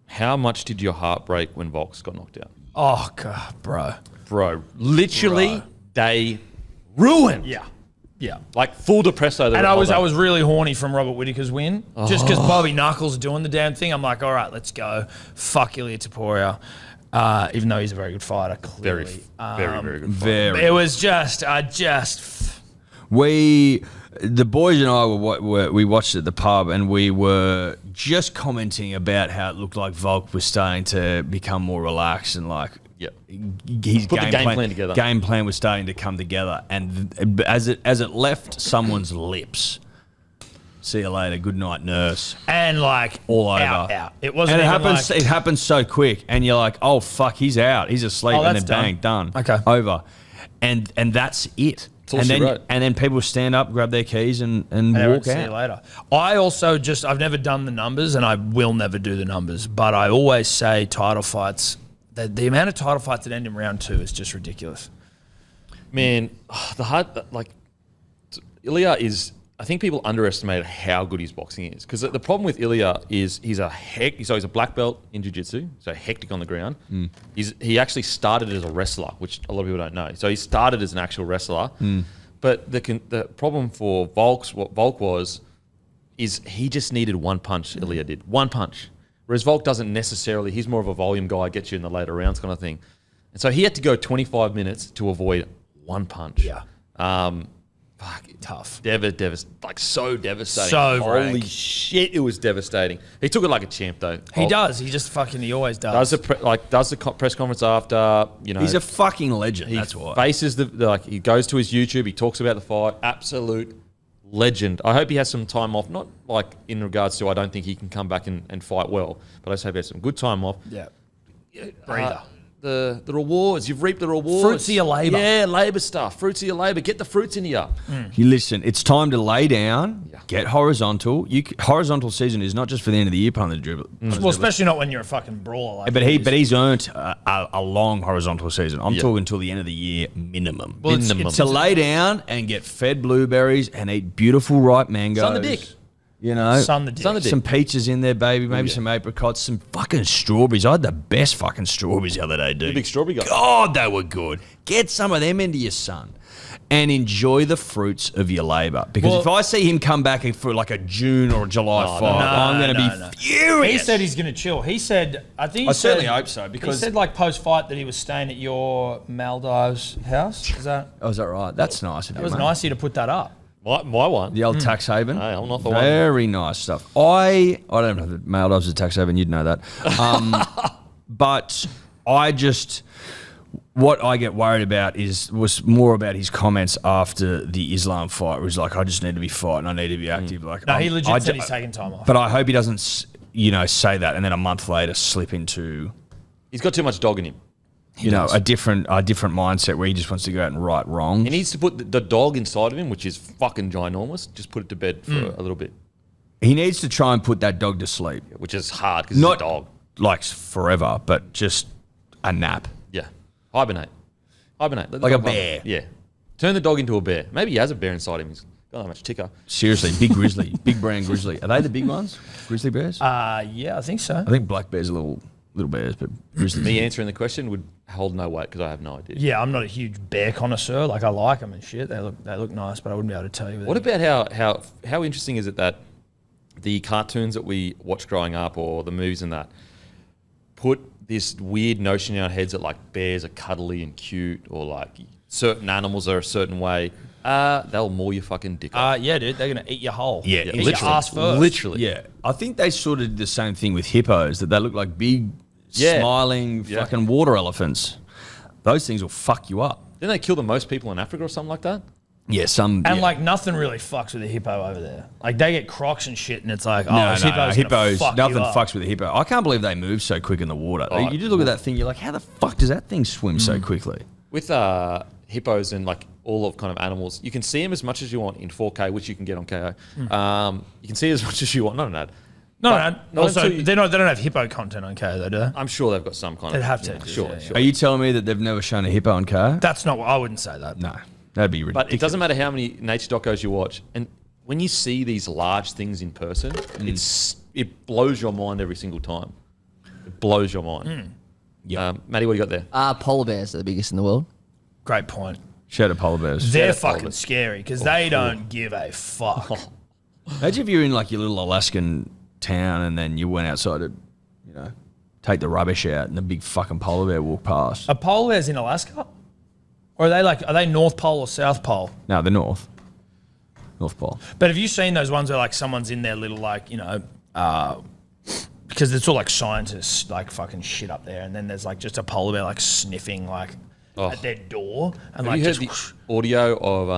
how much did your heart break when Volks got knocked out? Oh, God, bro. Bro, literally, they ruined. Yeah. Yeah. Like full depresso. And I was really horny from Robert Whittaker's win. Just because Bobby Knuckles doing the damn thing. I'm like, all right, let's go. Fuck Ilia Topuria. Even though he's a very good fighter, clearly. Very good fighter. It was just, The boys and I we watched it at the pub, and we were just commenting about how it looked like Volk was starting to become more relaxed and like his Put the game plan together. Game plan was starting to come together, and as it left someone's lips, see you later, good night, nurse, and like all over. Out. It wasn't. And it happens so quick, and you're like, oh fuck, he's out, he's asleep, and then bang, done. Okay, over, and that's it. And then people stand up, grab their keys, and walk out. See you later. I also I've never done the numbers, and I will never do the numbers, but I always say title fights. The amount of title fights that end in round 2 is just ridiculous. Man, Ilia is. I think people underestimate how good his boxing is, because the problem with Ilia is he's a black belt in jiu-jitsu, so hectic on the ground. He actually started as a wrestler, which a lot of people don't know. So he started as an actual wrestler, but the problem for what Volk was is he just needed one punch. Ilia did one punch. Whereas Volk doesn't necessarily, he's more of a volume guy, gets you in the later rounds kind of thing. And so he had to go 25 minutes to avoid one punch. Yeah. Fuck, tough. So devastating. So holy shit, it was devastating. He took it like a champ though. He does. He always does. Does the press conference after, He's a fucking legend. That's why. Faces he goes to his YouTube, he talks about the fight. Absolute legend. I hope he has some time off, not like in regards to I don't think he can come back and fight well, but I just hope he has some good time off. Yeah. Breather. The rewards, you've reaped the rewards. Fruits of your labour. Yeah, labour stuff. Fruits of your labour. Get the fruits in you. You listen, it's time to lay down, get horizontal. Horizontal season is not just for the end of the year, pun the dribble. Well, especially not when you're a fucking brawler. But he's earned a long horizontal season. I'm talking until the end of the year minimum. Well, to lay down and get fed blueberries and eat beautiful ripe mangoes. Sun the dick. You know, Sun the dick. Some peaches in there, baby. Maybe some apricots, some fucking strawberries. I had the best fucking strawberries the other day, dude. The big strawberry guy. God, they were good. Get some of them into your son and enjoy the fruits of your labour. Because if I see him come back for like a June or a July fight, I'm going to be furious. He said he's going to chill. He said, I certainly hope so. Because he said like post-fight that he was staying at your Maldives house. Is that right? That's nice of you, That was mate. nice of you to put that up. My one. The old tax haven. Hey, I'm not the one. Very nice stuff. I don't know if Maldives is a tax haven. You'd know that. But what I get worried about was more about his comments after the Islam fight. It was like, I just need to be fighting. I need to be active. Like, no, he legit said he's taking time off. But I hope he doesn't, say that and then a month later slip into. He's got too much dog in him. A different mindset where he just wants to go out and right wrong. He needs to put the dog inside of him, which is fucking ginormous. Just put it to bed for a little bit. He needs to try and put that dog to sleep. Which is hard because it's a dog. Like forever, but just a nap. Yeah. Hibernate. Like a bear. Yeah. Turn the dog into a bear. Maybe he has a bear inside him. He's got that much ticker. Seriously, big grizzly. Big brown grizzly. Are they the big ones? Grizzly bears? Yeah, I think so. I think black bears are little bears, but grizzlies. Me answering the question would hold no weight because I have no idea. Yeah, I'm not a huge bear connoisseur. Like, I like them and shit. They look nice, but I wouldn't be able to tell you. What about how interesting is it that the cartoons that we watched growing up or the movies and that put this weird notion in our heads that like bears are cuddly and cute or like certain animals are a certain way. They'll maul your fucking dick off. Yeah, dude, they're gonna eat your hole. Yeah, eat literally. your ass first. Literally. Yeah, I think they sort of did the same thing with hippos, that they look like big, smiling fucking water elephants. Those things will fuck you up. Didn't they kill the most people in Africa or something like that? Yeah, like nothing really fucks with a hippo over there. Like they get crocs and shit, and it's like, hippos, fuck nothing you up. fucks with a hippo. I can't believe they move so quick in the water. You just look at that thing, you're like, how the fuck does that thing swim so quickly? With hippos and like all of kind of animals, you can see them as much as you want in 4K, which you can get on KO. You can see as much as you want. Not an ad. No. Also, they don't have hippo content on KO though, do they? I'm sure they've got some kind of. They'd have to. Sure. Are you telling me that they've never shown a hippo on KO? That's not what I wouldn't say that. No. That'd be ridiculous. But it doesn't matter how many nature docos you watch, and when you see these large things in person, it blows your mind every single time. It blows your mind. Yeah. Matty, what do you got there? Polar bears are the biggest in the world. Great point. Shout out polar bears. They're fucking scary because they don't give a fuck. Imagine if you're in like your little Alaskan town and then you went outside to, take the rubbish out and the big fucking polar bear walked past. Are polar bears in Alaska? Or are they North Pole or South Pole? No, the North Pole. But have you seen those ones where like someone's in their little because it's all like scientists like fucking shit up there, and then there's like just a polar bear like sniffing like at their door, and Have like you heard the audio of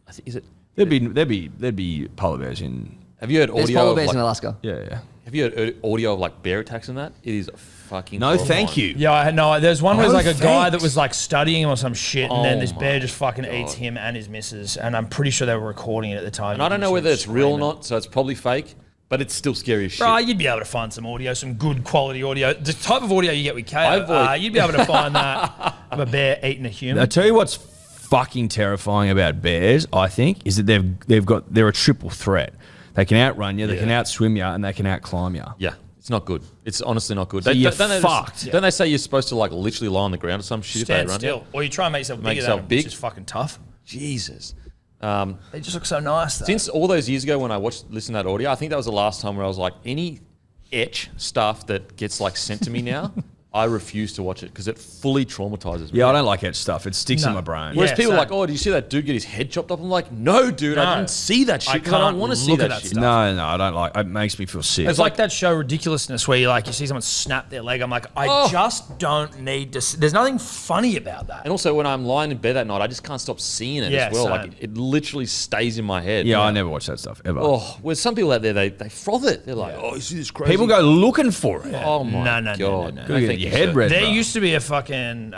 I think is it? There'd be polar bears in. Have you heard There's audio polar of bears like, in Alaska. Yeah. Have you heard audio of like bear attacks and that? It is fucking. No, horrifying. thank you. Yeah, I know. There's one where Oh, there's like a guy thanks. that was like studying him or some shit, and then Oh this bear my just fucking eats him and his missus, and I'm pretty sure they were recording it at the time. And I don't know whether it's real or not, so it's probably fake, but it's still scary as shit. Bro, you'd be able to find some audio, some good quality audio. The type of audio you get with I KO, avoid- you'd be able to find that of a bear eating a human. I tell you what's fucking terrifying about bears, I think, is that they're a triple threat. They can outrun you, they can outswim you, and they can outclimb you. Yeah, it's not good. It's honestly not good. So you're don't they fucked. Don't they say you're supposed to like literally lie on the ground or some shit Stand if they run still. you? Or you try and make yourself Make bigger yourself than them, big. which is fucking tough. Jesus. They just look so nice though. Since all those years ago when I listened to that audio, I think that was the last time where I was like, any stuff that gets like sent to me now, I refuse to watch it because it fully traumatizes me. Yeah, I don't like that stuff. It sticks in No. my brain. Whereas Yeah, people are same. like, oh, did you see that dude get his head chopped up? I'm like, no, dude, I No. didn't see that shit I because I don't can't want to see look at that that shit. stuff. No, I don't like. It makes me feel sick. It's like that show Ridiculousness where you see someone snap their leg. I'm like, I just don't need to. There's nothing funny about that. And also when I'm lying in bed at night, I just can't stop seeing it Yeah, as well. same. Like it literally stays in my head. yeah, I never watch that stuff ever. Oh, whereas some people out there, they froth it. They're like, oh, you see this crazy. People go looking for it. oh my No, God. no. Gotta get thank your you, head sir. read. There bro. used to be a fucking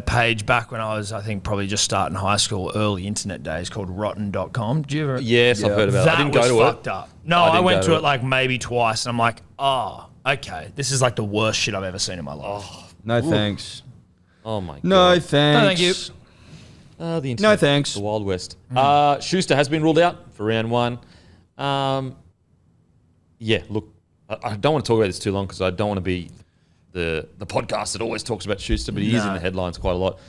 page back when I was, I think, probably just starting high school, early internet days, called rotten.com. Do you ever? Yes, I've heard about it. That I didn't go was to fucked it. up. No, I I didn't went go to to it it. like maybe twice, and I'm like, oh, okay, this is like the worst shit I've ever seen in my life. No thanks. Oh my God. No thanks. No, thank you. The internet. No thanks. The Wild West. Schuster has been ruled out for round one. Yeah, look, I don't want to talk about this too long because I don't want to be the podcast that always talks about Schuster, but he is in the headlines quite a lot.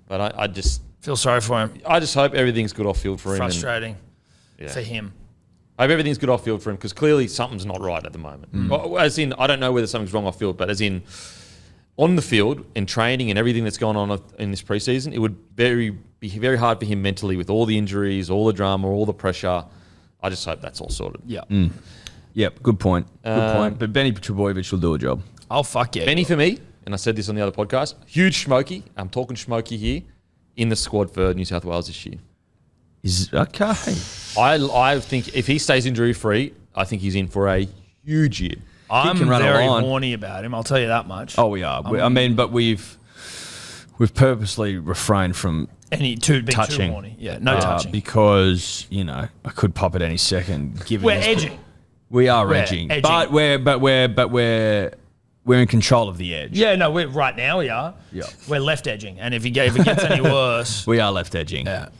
But I just Feel sorry for him. hope everything's good off field for him. Frustrating Yeah. for him. I hope everything's good off field for him because clearly something's not right at the moment. Well, as in, I don't know whether something's wrong off field, but as in on the field and training and everything that's going on in this preseason, it would be very hard for him mentally with all the injuries, all the drama, all the pressure. I just hope that's all sorted. Yeah. Yep, good point. Good point. But Benny Trebojevic will do a job. Oh, fuck yeah. Benny for me, and I said this on the other podcast, huge Smokey. I'm talking Smokey here in the squad for New South Wales this year. Is okay. I think if he stays injury free, I think he's in for a huge year. I'm can run a very line. horny about him, I'll tell you that much. Oh, we are. But we've purposely refrained from Being too touching. horny. Yeah, no touching. because I could pop at any second. Given We're his- edging. We are We're edging, edging. but we're in control of the edge. Yeah, no, right now we are. Yeah. We're left edging, and if it gets any worse, We are left edging. yeah.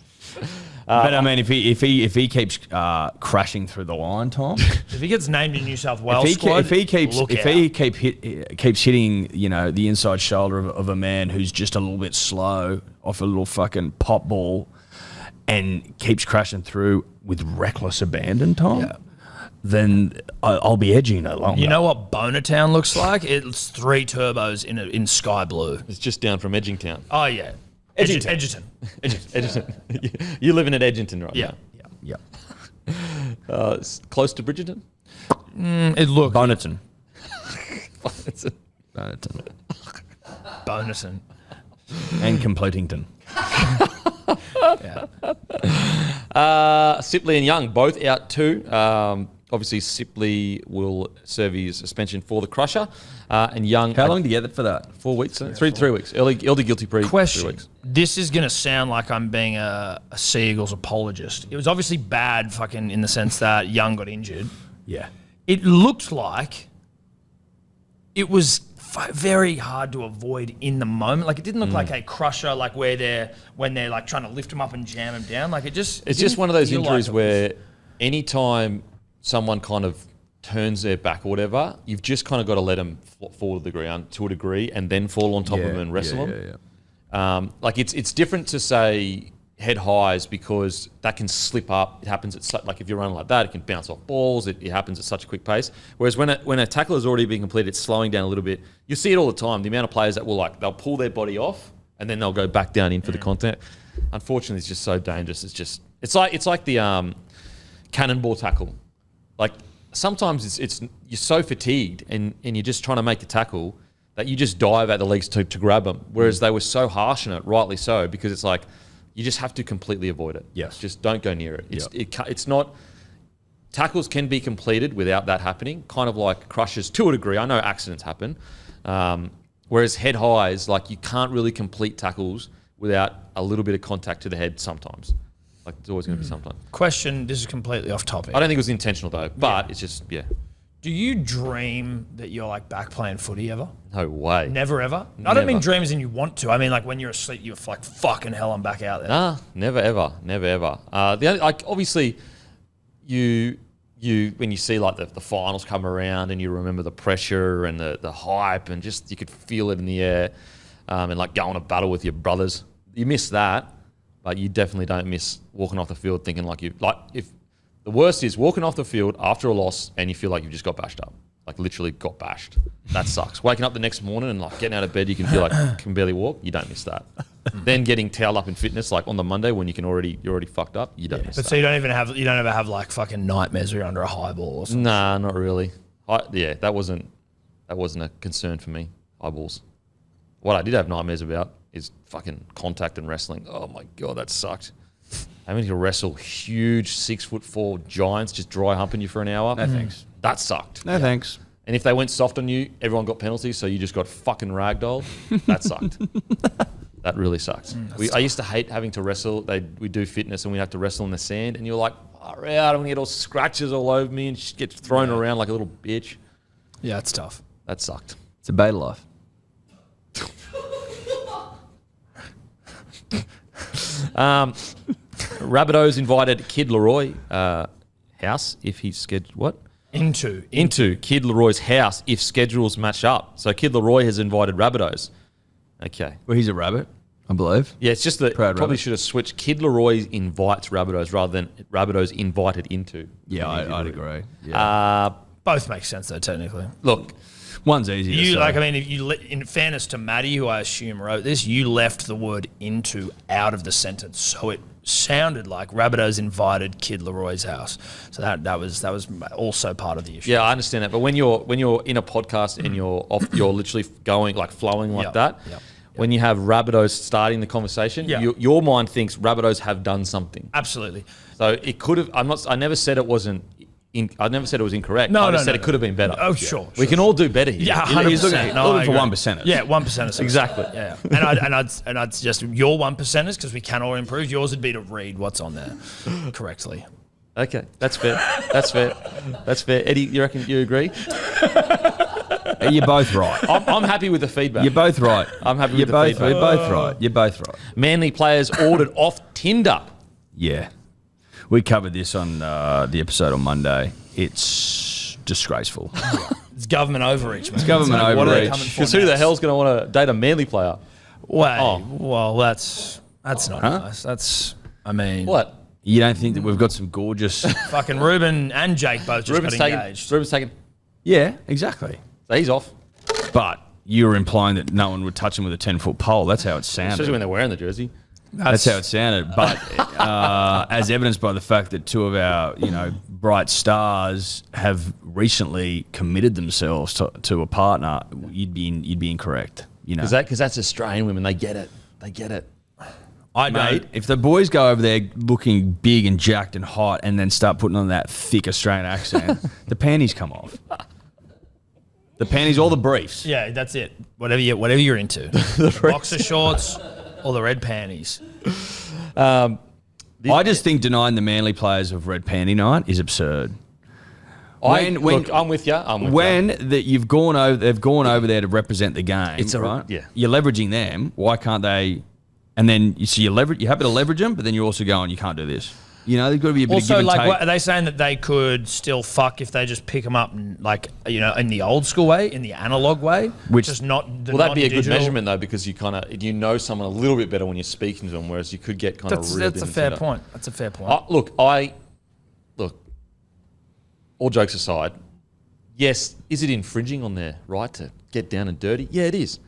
But I mean, if he keeps crashing through the line, Tom, If he gets named in New South Wales squad, if he keeps look if out. he keeps hitting the inside shoulder of a man who's just a little bit slow off a little fucking pop ball, and keeps crashing through with reckless abandon, Tom, then I'll be edging no longer. You know what Bonatown looks like? It's 3 turbos in sky blue. It's just down from Edgingtown. Oh yeah, Edgington. Edgerton. Edgerton. You're living at Edgington right Yeah. Yeah, now. Close to Bridgerton? It look Bonneton. Bonneton. Bonaton. And Completington. Sipley and Young both out too. Obviously, Sipley will serve his suspension for the Crusher, and Young. How long do you get for that? 4 weeks. 3 weeks. Early guilty plea. 3 Question. weeks. This is going to sound like I'm being a Sea Eagles apologist. It was obviously bad fucking in the sense that Young got injured. Yeah. It looked like it was very hard to avoid in the moment. Like it didn't look like a crusher, like when they're like trying to lift him up and jam him down. Like It's just one of those injuries where anytime someone kind of turns their back or whatever, you've just kind of got to let them fall to the ground to a degree and then fall on top of them and wrestle them. Yeah. Like it's different to say head highs because that can slip up. It happens at like if you're running like that, it can bounce off balls. It happens at such a quick pace. Whereas when a tackle has already been completed, it's slowing down a little bit. You see it all the time. The amount of players that will they'll pull their body off and then they'll go back down in for the contact. Unfortunately, it's just so dangerous. It's like the cannonball tackle. Like sometimes it's you're so fatigued and you're just trying to make a tackle that you just dive at the legs to grab them. Whereas they were so harsh on it, rightly so, because it's like you just have to completely avoid it. Yes. Just don't go near it. It's not... Tackles can be completed without that happening, kind of like crushes to a degree. I know accidents happen. Whereas head highs, like you can't really complete tackles without a little bit of contact to the head sometimes. Like it's always going to be sometimes. Question, this is completely off topic. I don't think it was intentional though, but it's just, Do you dream that you're like back playing footy ever? No way. Never ever? I don't mean dream as in you want to. I mean like when you're asleep, you're like, fucking hell, I'm back out there. Nah, never ever. Obviously, you when you see like the finals come around and you remember the pressure and the hype and just you could feel it in the air, and like going to battle with your brothers. You miss that, but you definitely don't miss walking off the field thinking if the worst is walking off the field after a loss and you feel like you've just got bashed up. Like literally got bashed. That sucks. Waking up the next morning and like getting out of bed, you can feel like you can barely walk. You don't miss that. Then getting towed up in fitness like on the Monday when you're already fucked up. You don't miss that. So you don't ever have like fucking nightmares where you're under a high ball or something. Nah, not really. That wasn't a concern for me. Eyeballs. What I did have nightmares about is fucking contact and wrestling. Oh my god, that sucked. Having to wrestle huge 6'4" giants just dry humping you for an hour. No thanks. That sucked. No thanks. And if they went soft on you, everyone got penalties, so you just got fucking ragdolled. That sucked. That really sucked. I used to hate having to wrestle. We do fitness and we have to wrestle in the sand, and you're like, far out, I'm gonna get all scratches all over me and just get thrown around like a little bitch. Yeah, it's tough. That sucked. It's a beta life. Rabbitohs invited Kid Leroy house if he's scheduled. What? Into Kid Leroy's house if schedules match up. So Kid Leroy has invited Rabbitohs. Okay. Well, he's a rabbit, I believe. Yeah, it's just that probably rabbit. should have switched. Kid Leroy invites Rabbitohs rather than Rabbitohs invited into. Yeah, I'd agree. Yeah. Both make sense though, technically. Look, one's easy to say. If you in fairness to Maddie, who I assume wrote this, you left the word into out of the sentence, so it sounded like Rabbitohs invited Kid Leroy's house. So that was also part of the issue. yeah, I understand that. But when you're in a podcast and you're literally going like flowing like that. Yep. When you have Rabbitohs starting the conversation, your mind thinks Rabbitohs have done something. Absolutely. So it could have. I never said it wasn't. I never said it was incorrect. I just said it could have been better. Oh, sure. We can all do better here. Yeah, 100%. He's looking for 1%ers. Yeah, 1%ers. Exactly. Yeah. And I'd suggest your 1%ers, because we can all improve. Yours would be to read what's on there correctly. Okay, that's fair. That's fair. Eddie, you reckon you agree? You're both right. I'm happy with the feedback. You're both right. I'm happy with the feedback. You're both right. You're both right. Manly players ordered off Tinder. Yeah. We covered this on the episode on Monday. It's disgraceful. It's government overreach, man. It's government overreach. What are they coming for Because who the next? hell's going to want to date a Manly player? Well, that's not nice. That's, I mean... What? You don't think that we've got some gorgeous... Fucking Ruben and Jake both just got engaged. Ruben's taken. Yeah, exactly. So he's off. But you were implying that no one would touch him with a 10-foot pole. That's how it sounded. Especially when they're wearing the jersey. That's how it sounded. But as evidenced by the fact that two of our, bright stars have recently committed themselves to a partner, you'd be incorrect. Because that's Australian women. They get it. Mate, if the boys go over there looking big and jacked and hot and then start putting on that thick Australian accent, the panties come off. The panties, all the briefs. Yeah, that's it. Whatever you're into. The boxer shorts or the red panties. I just think denying the Manly players of red panty night is absurd. Look, I'm with you. They've gone over there to represent the game. right. You're leveraging them. Why can't they? And then you're happy to leverage them, but then you're also going, you can't do this. You know, there's got to be a bit Also, of give like, and what, take. are they saying that they could still fuck if they just pick them up, in the old school way, in the analog way, Which- just not the Well, that'd be a good non-digital? measurement though, because you know someone a little bit better when you're speaking to them, whereas you could get kind of reeled That's a in fair Tinder. point. That's a fair point. Look. All jokes aside, yes, is it infringing on their right to get down and dirty? Yeah, it is.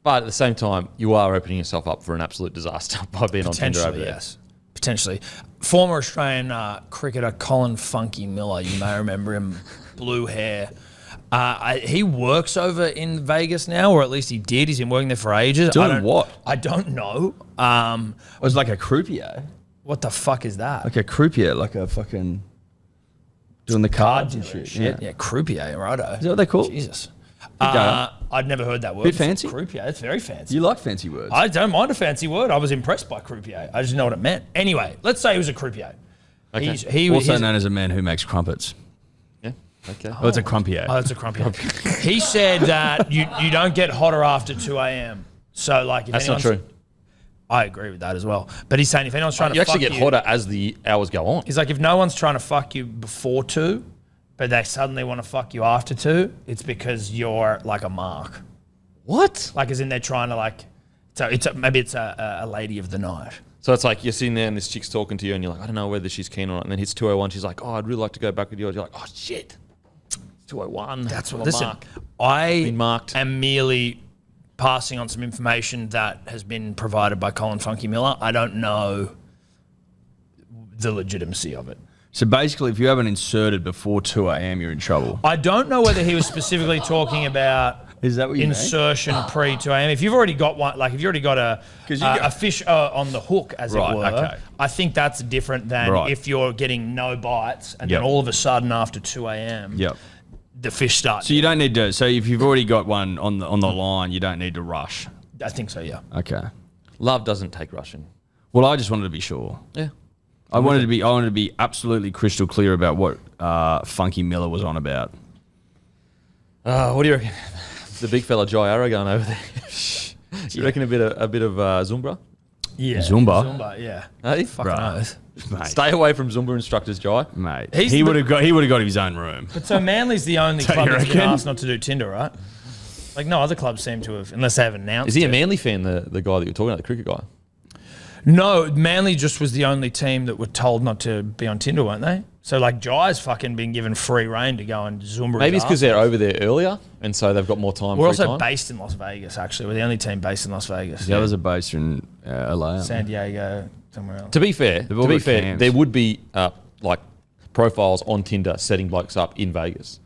But at the same time, you are opening yourself up for an absolute disaster by being on Tinder over there. Yes. Potentially. Former Australian cricketer Colin Funky Miller, you may remember him, blue hair. He works over in Vegas now, or at least he did. He's been working there for ages. Doing what? I don't know. It was like a croupier. What the fuck is that? Like a croupier, like a fucking... Doing the cards and shit. Yeah, croupier, righto. Is that what they're called? Jesus. go. I'd never heard that word. Bit fancy? Croupier. It's very fancy. You like fancy words. I don't mind a fancy word. I was impressed by croupier. I just didn't know what it meant. Anyway, let's say he was a croupier. Okay. He also known as a man who makes crumpets. Yeah. Okay. Oh, it's a crumpier. Oh, it's a croupier. He said that you don't get hotter after 2 a.m. So, like, if That's not anyone's- true. I agree with that as well. But he's saying if anyone's trying You to fuck actually get hotter as the hours go on. he's like, if no one's trying to fuck you before 2, but they suddenly want to fuck you after 2, it's because you're like a mark. What? Like, as in they're trying to like, maybe it's a lady of the night. So it's like you're sitting there and this chick's talking to you and you're like, I don't know whether she's keen or not. And then hits 2:01. She's like, oh, I'd really like to go back with you. And you're like, oh, shit. It's 2:01. That's what. I'm a Listen, mark. I Been marked. am merely passing on some information that has been provided by Colin Funky Miller. I don't know the legitimacy of it. So basically, if you haven't inserted before 2 a.m., you're in trouble. I don't know whether he was specifically talking about Is that what you mean? insertion pre 2 a.m. If you've already got one, like if you've already got a fish on the hook, as Right, it were, okay. I think that's different than Right. if you're getting no bites and Yep. then all of a sudden after 2 a.m. Yep. the fish starts. So you don't need to. So if you've already got one on the line, you don't need to rush. I think so, yeah. Okay. Love doesn't take rushing. Well, I just wanted to be sure. Yeah. I wanted to be absolutely crystal clear about what Funky Miller was on about. What do you reckon? The big fella Jai Arrow going over there. You reckon a bit of Zumba? Yeah. Zumba? Yeah. Hey? Fucking oath. Mate, Stay away from Zumba instructors, Jai. mate. He's He the- would have got his own room. But so Manly's the only So club you that's been reckon? asked not to do Tinder, right? Like no other clubs seem to have, unless they have announced Is he a it. Manly fan, the guy that you're talking about, the cricket guy? No, Manly just was the only team that were told not to be on Tinder, weren't they? So like Jai's fucking been given free reign to go and Zumba. Maybe his it's because ass they're off. over there earlier, and so they've got more time. We're free also time. based in Las Vegas, actually. We're the only team based in Las Vegas. The others are based in LA. aren't they? San Diego, somewhere else. To be fair, all got cams. there would be like profiles on Tinder setting blokes up in Vegas.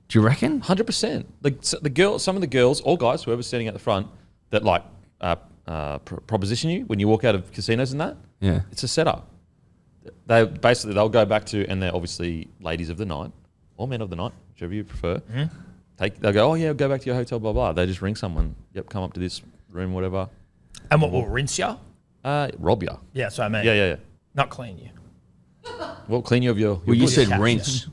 Do you reckon? 100%. Some of the girls or guys, whoever's standing at the front, that like proposition you when you walk out of casinos and that. Yeah. It's a setup. They'll go back to, and they're obviously ladies of the night or men of the night, whichever you prefer. Mm-hmm. They'll go, oh yeah, go back to your hotel, blah blah. They just ring someone. Yep, come up to this room, whatever. And what will rinse you? Rob ya. Yeah, that's what I mean. Yeah. Not clean you. Well, clean you of your. Well, you pussy. said rinse.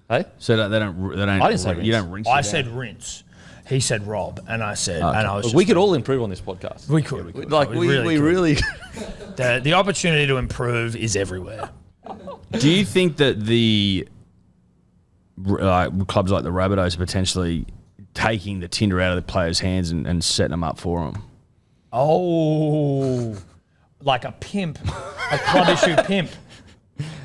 Hey, So that they don't. I didn't say You rinse. don't rinse. I it said out. rinse. He said Rob, and I said, Okay. and I was. Look, Just we could all improve on this podcast. We could. Like we could. really. The opportunity to improve is everywhere. Do you think that the clubs like the Rabbitohs are potentially taking the Tinder out of the players' hands and setting them up for them? Oh, like a pimp, a club issue pimp.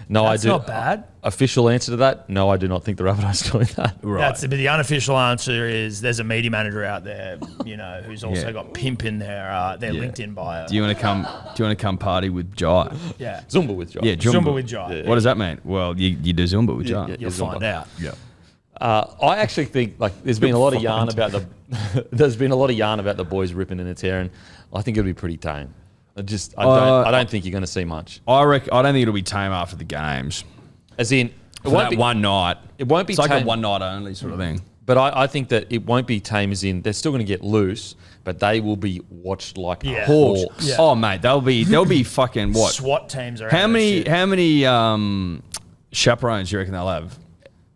No, That's I do. not bad. Official answer to that? No, I do not think the Rabbitohs are doing that. But the unofficial answer is there's a media manager out there, who's also Yeah. got pimp in their LinkedIn bio. Do you want to come party with Jai? Yeah. Zumba with Jai. Yeah, Zumba with Jai. Yeah. What does that mean? Well, you do Zumba with Jai. yeah. You'll find out. Yeah. I actually think there's been a lot of yarn about the boys ripping and tearing. I think it'll be pretty tame. I don't think you're going to see much. I don't think it'll be tame after the games. As in, it For won't that be one night. It won't be It's like tame. a one night only sort of thing. But I think that it won't be tame as in they're still going to get loose, but they will be watched like Yeah. hawks. Yeah. Oh mate, they'll be fucking what? SWAT teams are How out many there, shit. chaperones do you reckon they'll have?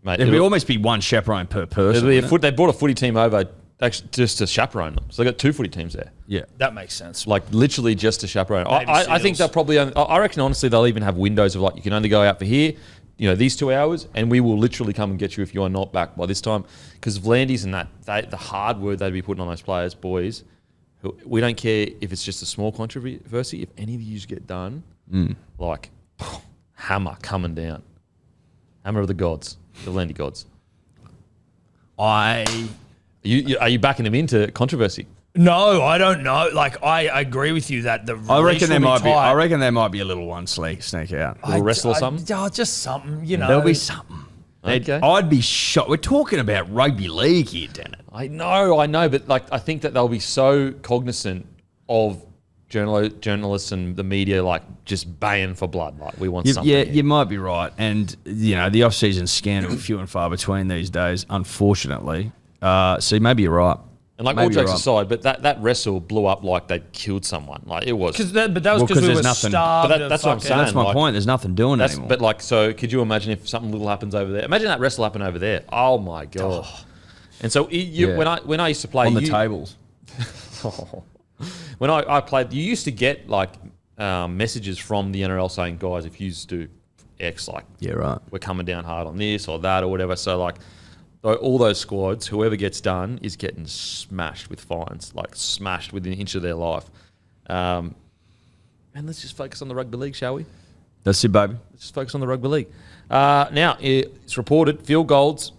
Mate, There'll be almost be one chaperone per person. it'll be wouldn't it? they brought a footy team over actually just to chaperone them. So they got 2 footy teams there. Yeah. That makes sense. Like literally just to chaperone. Maybe I think Seals. they'll probably. I reckon honestly they'll even have windows of like you can only go out for here, these 2 hours, and we will literally come and get you if you are not back by this time. Because V'landys and the hard word they'd be putting on those players, boys. We don't care if it's just a small controversy. If any of you get done, like hammer coming down, hammer of the gods, the V'landy gods. Are you backing them into controversy? No, I don't know. Like, I agree with you that the I reckon there might be. I tight. reckon there might be a little one sneak out. A little wrestle or something? Just something, you know. There'll be something. Okay. I'd be shocked. We're talking about rugby league here, Dennett. I know, but like I think that they'll be so cognizant of journalists and the media, like just baying for blood. Like we want something. Yeah, here. you might be right. And the off-season scandal few and far between these days, unfortunately. So maybe you're right. And like Maybe all jokes you're right. aside, but that wrestle blew up like they killed someone. Like it was. But that was Well, 'cause because we there's were nothing- starved. But that's what I'm of saying. That's my like, point. There's nothing doing it anymore. But like, so could you imagine if something little happens over there? Imagine that wrestle happened over there. Oh my god. And so Yeah. when I used to play on the tables. when I played, you used to get like messages from the NRL saying, guys, if you do X, like Yeah, right. we're coming down hard on this or that or whatever. So like all those squads, whoever gets done is getting smashed with fines, like smashed within an inch of their life. And let's just focus on the rugby league, shall we? That's it, baby. Let's just focus on the rugby league. Now, it's reported field goals,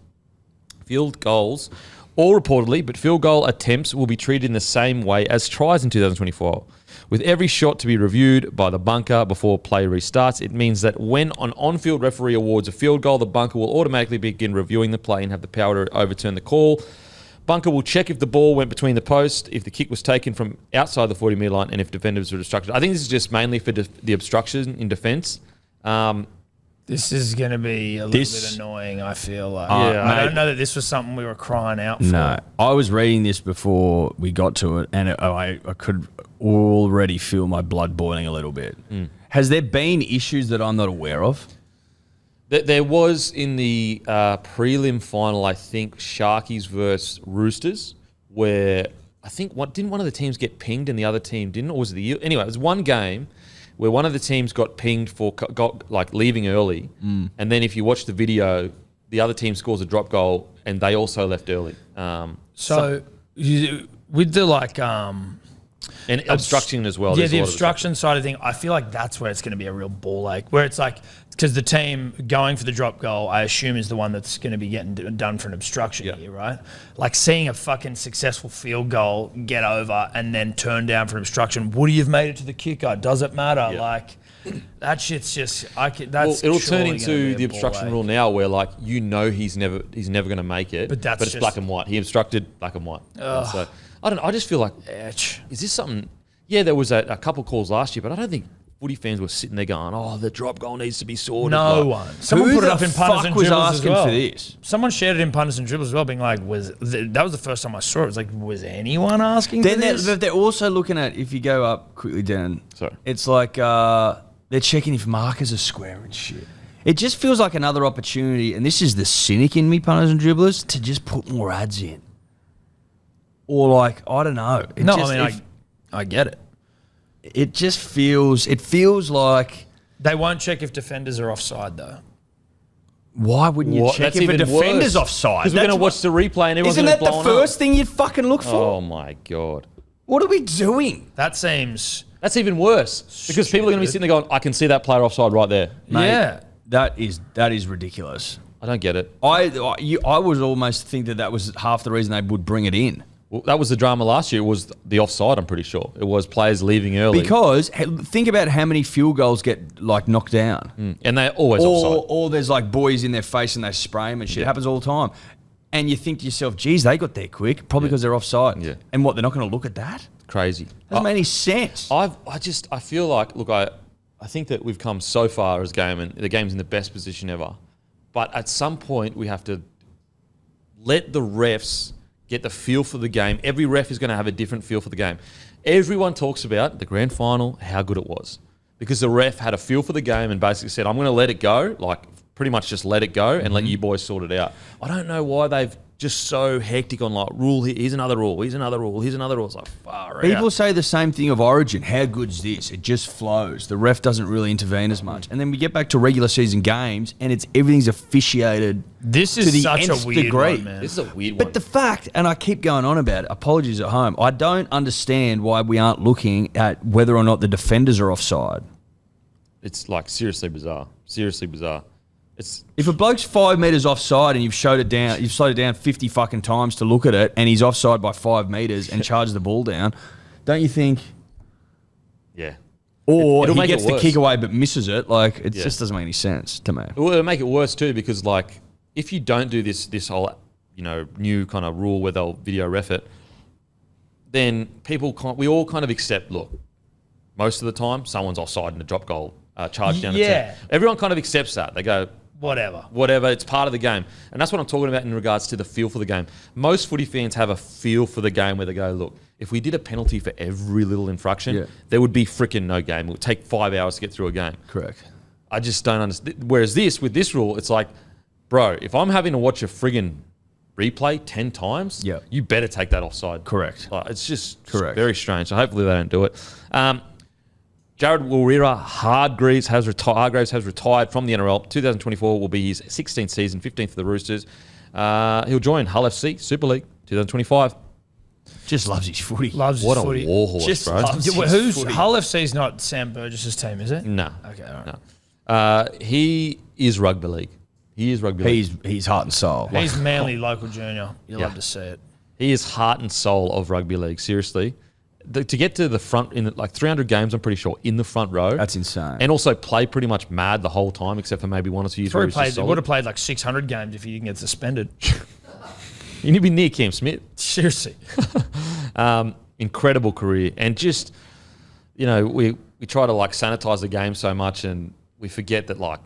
all reportedly, but field goal attempts will be treated in the same way as tries in 2024. With every shot to be reviewed by the bunker before play restarts, it means that when an on-field referee awards a field goal, the bunker will automatically begin reviewing the play and have the power to overturn the call. Bunker will check if the ball went between the post, if the kick was taken from outside the 40-metre line, and if defenders were obstructed. I think this is just mainly for the obstruction in defence. This is going to be a little bit annoying, I feel like. Yeah, I don't know that this was something we were crying out for. No, I was reading this before we got to it, and I could already feel my blood boiling a little bit. Has there been issues that I'm not aware of? There was in the prelim final, I think, Sharkies versus Roosters, where I think didn't one of the teams get pinged and the other team didn't, or was it anyway? It was one game where one of the teams got pinged for like leaving early, and then if you watch the video, the other team scores a drop goal and they also left early. With the and obstruction as well. Yeah, There's a the lot of obstruction side of thing, I feel like that's where it's going to be a real ball ache. Where it's like, because the team going for the drop goal, I assume, is the one that's going to be getting done for an obstruction here, right? Like seeing a fucking successful field goal get over and then turn down for an obstruction. Would he have made it to the kicker? Does it matter? Yeah. Like, that shit's just, that's Well, it'll turn surely gonna into be the a ball obstruction ache. rule now, where like he's never going to make it, But that's it's just- black and white. He obstructed, black and white. And so I don't know. I just feel like, is this something? Yeah, there was a couple calls last year, but I don't think footy fans were sitting there going, "Oh, the drop goal needs to be sorted." No Like, one. Someone Who put it the up in punters fuck and was dribbles as asking well. for this? Someone shared it in punters and dribbles as well, being like, that was the first time I saw it. It was like, was anyone asking Then for this? they're also looking at, if you go up quickly down, Sorry. it's like they're checking if markers are square and shit. It just feels like another opportunity, and this is the cynic in me, punters and dribblers, to just put more ads in. Or like, I don't know. I get it. It just feels like, They won't check if defenders are offside, though. why wouldn't you What? check That's if a even defender's worse. offside? Because we're going to watch the replay and everyone's Isn't going that to the blow it up. first thing you'd fucking look for? Oh my god, What are we doing? That seems... that's even worse because people are going to be sitting there going, "I can see that player offside right there." Mate, Yeah. That is ridiculous. I don't get it. I would almost think that was half the reason they would bring it in. Well, that was the drama last year. It was the offside. I'm pretty sure it was players leaving early Because think about how many field goals get like knocked down. and they're always offside. Or there's like boys in their face and they spray them and shit. It happens all the time. And you think to yourself, geez, they got there quick, probably because they're offside. Yeah. And what, they're not going to look at that? Crazy. Doesn't make any sense. I feel like, look, I think that we've come so far as a game and the game's in the best position ever. But at some point we have to let the refs get the feel for the game. Every ref is going to have a different feel for the game. Everyone talks about the grand final, how good it was. Because the ref had a feel for the game and basically said, I'm going to let it go, like pretty much just let it go and let you boys sort it out. I don't know why they've just so hectic on like rule here, here's another rule, here's another rule, here's another rule. It's like far People out. say the same thing of Origin. How good's this? It just flows. The ref doesn't really intervene as much. And then we get back to regular season games, and everything's officiated. This to is the such nth a weird degree. one, man. This is a weird one. But the fact, and I keep going on about it, apologies at home, I don't understand why we aren't looking at whether or not the defenders are offside. It's like seriously bizarre. Seriously bizarre. It's If a bloke's 5 metres offside and you've slowed it down 50 fucking times to look at it, and he's offside by 5 metres and charges the ball down, don't you think? yeah. Or It'll he make it gets the worse. kick away but misses it. Like, it Yeah. just doesn't make any sense to me. Well, it'll make it worse too because like if you don't do this whole new kind of rule where they'll video ref it, then we all kind of accept. Look, most of the time someone's offside in a drop goal charge down. Yeah. A 10. Everyone kind of accepts that. They go whatever. It's part of the game, and that's what I'm talking about in regards to the feel for the game. Most footy fans have a feel for the game where they go, look, if we did a penalty for every little infraction, there would be freaking no game. It would take 5 hours to get through a game. Correct. I just don't understand. Whereas with this rule, it's like, bro, if I'm having to watch a friggin' replay 10 times, you better take that offside. Correct. It's just Correct. very strange. So hopefully they don't do it. Jared Waerea-Hargreaves has retired from the NRL. 2024 will be his 16th season, 15th for the Roosters. He'll join Hull FC Super League 2025. Just loves his footy. Loves What his a footy. warhorse, Just bro. loves his Who's footy. Hull FC's not Sam Burgess's team, is it? No. Okay, all right. No. He is rugby league. He is rugby league. He's heart and soul. He's Manly local junior. You'll Yeah. love to see it. He is heart and soul of rugby league. Seriously, to get to the front in like 300 games, I'm pretty sure in the front row. That's insane. And also play pretty much mad the whole time, except for maybe 1 or 2 years. Where He would have played like 600 games if he didn't get suspended. You need to be near Cam Smith. Seriously. Incredible career, and just we try to like sanitize the game so much, and we forget that like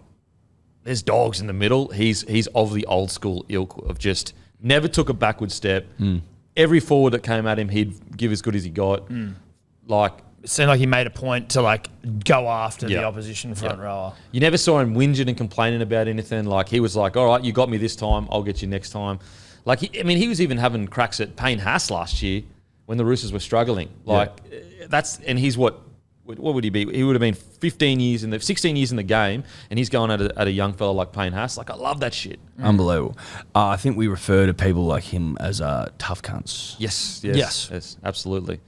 there's dogs in the middle. He's of the old school ilk of just never took a backward step. Every forward that came at him, he'd give as good as he got. Like It seemed like he made a point to like go after Yeah. the opposition front rower. you never saw him whinging and complaining about anything. Like he was like, all right, you got me this time, I'll get you next time. Like he was even having cracks at Payne Haas last year when the Roosters were struggling. Like and he's what would he be? He would have been 16 years in the game, and he's going at a young fella like Payne Haas. Like I love that shit. Unbelievable. I think we refer to people like him as tough cunts. Yes, absolutely.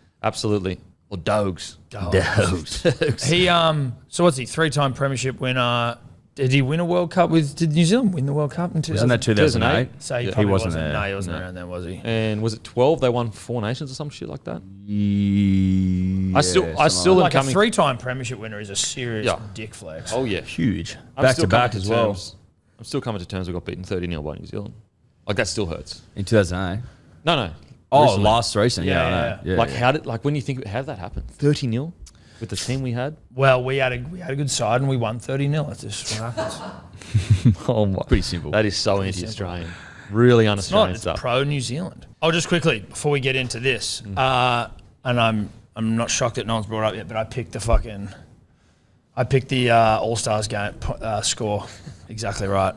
Or dogs. Dogs. He so what's he? 3-time premiership winner. Did he win a World Cup Did New Zealand win the World Cup in 2000? Wasn't that 2008? So he, Yeah. probably He wasn't there. No, he wasn't around then, was he? And was it 12? They won 4 nations or some shit like that. Yeah, I still am Like a coming. 3-time premiership winner is a serious Yeah. dick flex. Oh yeah, huge. I'm Back still to back coming as well. terms- I'm still coming to terms. We got beaten 30-0 by New Zealand. Like that still hurts. In 2008. No. Oh, Recently. last recent. Yeah, I know. Yeah. Yeah, Like yeah. when you think how did that happen? 30-0 with the team we had. Well, we had a good side and we won 30-0. That's just what happens. Oh my, Pretty simple. That is so anti-Australian. Really It's not. un-Australian It's stuff. pro New Zealand. Oh, just quickly before we get into this, and I'm not shocked that no one's brought it up yet, but I picked the All Stars game score exactly right.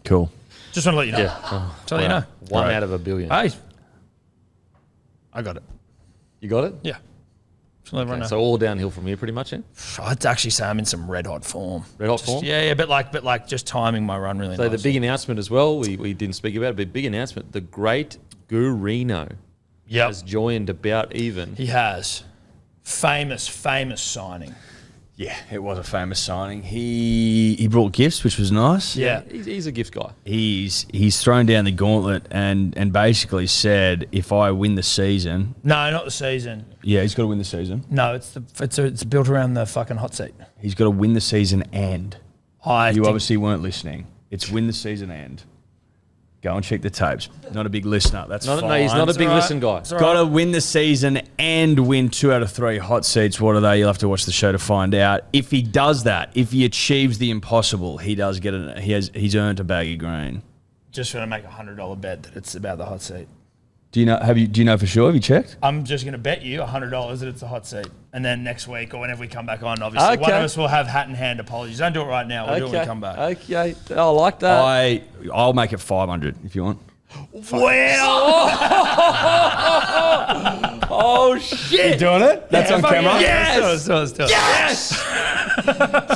Cool. Just want to let you know. Yeah. So you know. One Right. out of a billion. Hey, I got it. You got it? Yeah. Just let everyone know. So all downhill from here, pretty much. Yeah. I'd actually say I'm in some red hot form. Red hot Just- form? Yeah, but like just timing my run really So the nicely. big announcement as well. We didn't speak about it, but big announcement. The great Gurino Yep. has joined About Even. He has. Famous signing. Yeah, it was a famous signing. He brought gifts, which was nice. Yeah. He's a gift guy. He's thrown down the gauntlet and basically said, if I win the season, No, not the season. yeah, he's got to win the season. No, it's built around the fucking hot seat. He's got to win the season and. I You think- obviously weren't listening. It's win the season and. Go and check the tapes. Not a big listener. That's No, fine. he's not a It's big all right. listen guy. It's all Got right. to win the season and win 2 out of 3 hot seats. What are they? You'll have to watch the show to find out. If he does that, if he achieves the impossible, he does get it. He's earned a bag of green. Just going to make a $100 bet that it's about the hot seat. Do you know? Do you know for sure? Have you checked? I'm just going to bet you $100 that it's a hot seat. And then next week or whenever we come back on, obviously, one of Okay. us will have hat in hand apologies. Don't do it right now. We'll do it when we come back. Okay. I like that. I'll make it 500 if you want. Oh, shit. You doing it? That's on camera? Yes. Yes!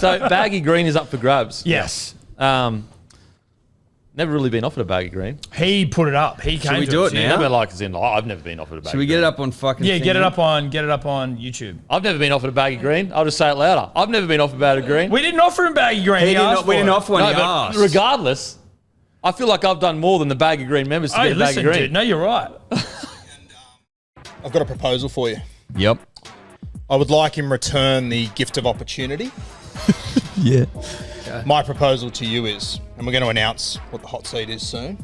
So, baggy green is up for grabs. Yes. Never really been offered a baggy green. He put it up. He came we to do us. it now? Never like as in, I've never been offered a baggy Should we get green. it up on fucking Yeah, thing? get it up on YouTube. I've never been offered a baggy green. I'll just say it louder. I've never been offered a baggy green. We didn't offer him baggy green. We didn't offer one. No, He but asked. regardless, I feel like I've done more than the baggy green members to Hey, get a baggy listen, green. dude. No, you're right. I've got a proposal for you. Yep. I would like in return the gift of opportunity. Yeah. My proposal to you is, and we're going to announce what the hot seat is soon.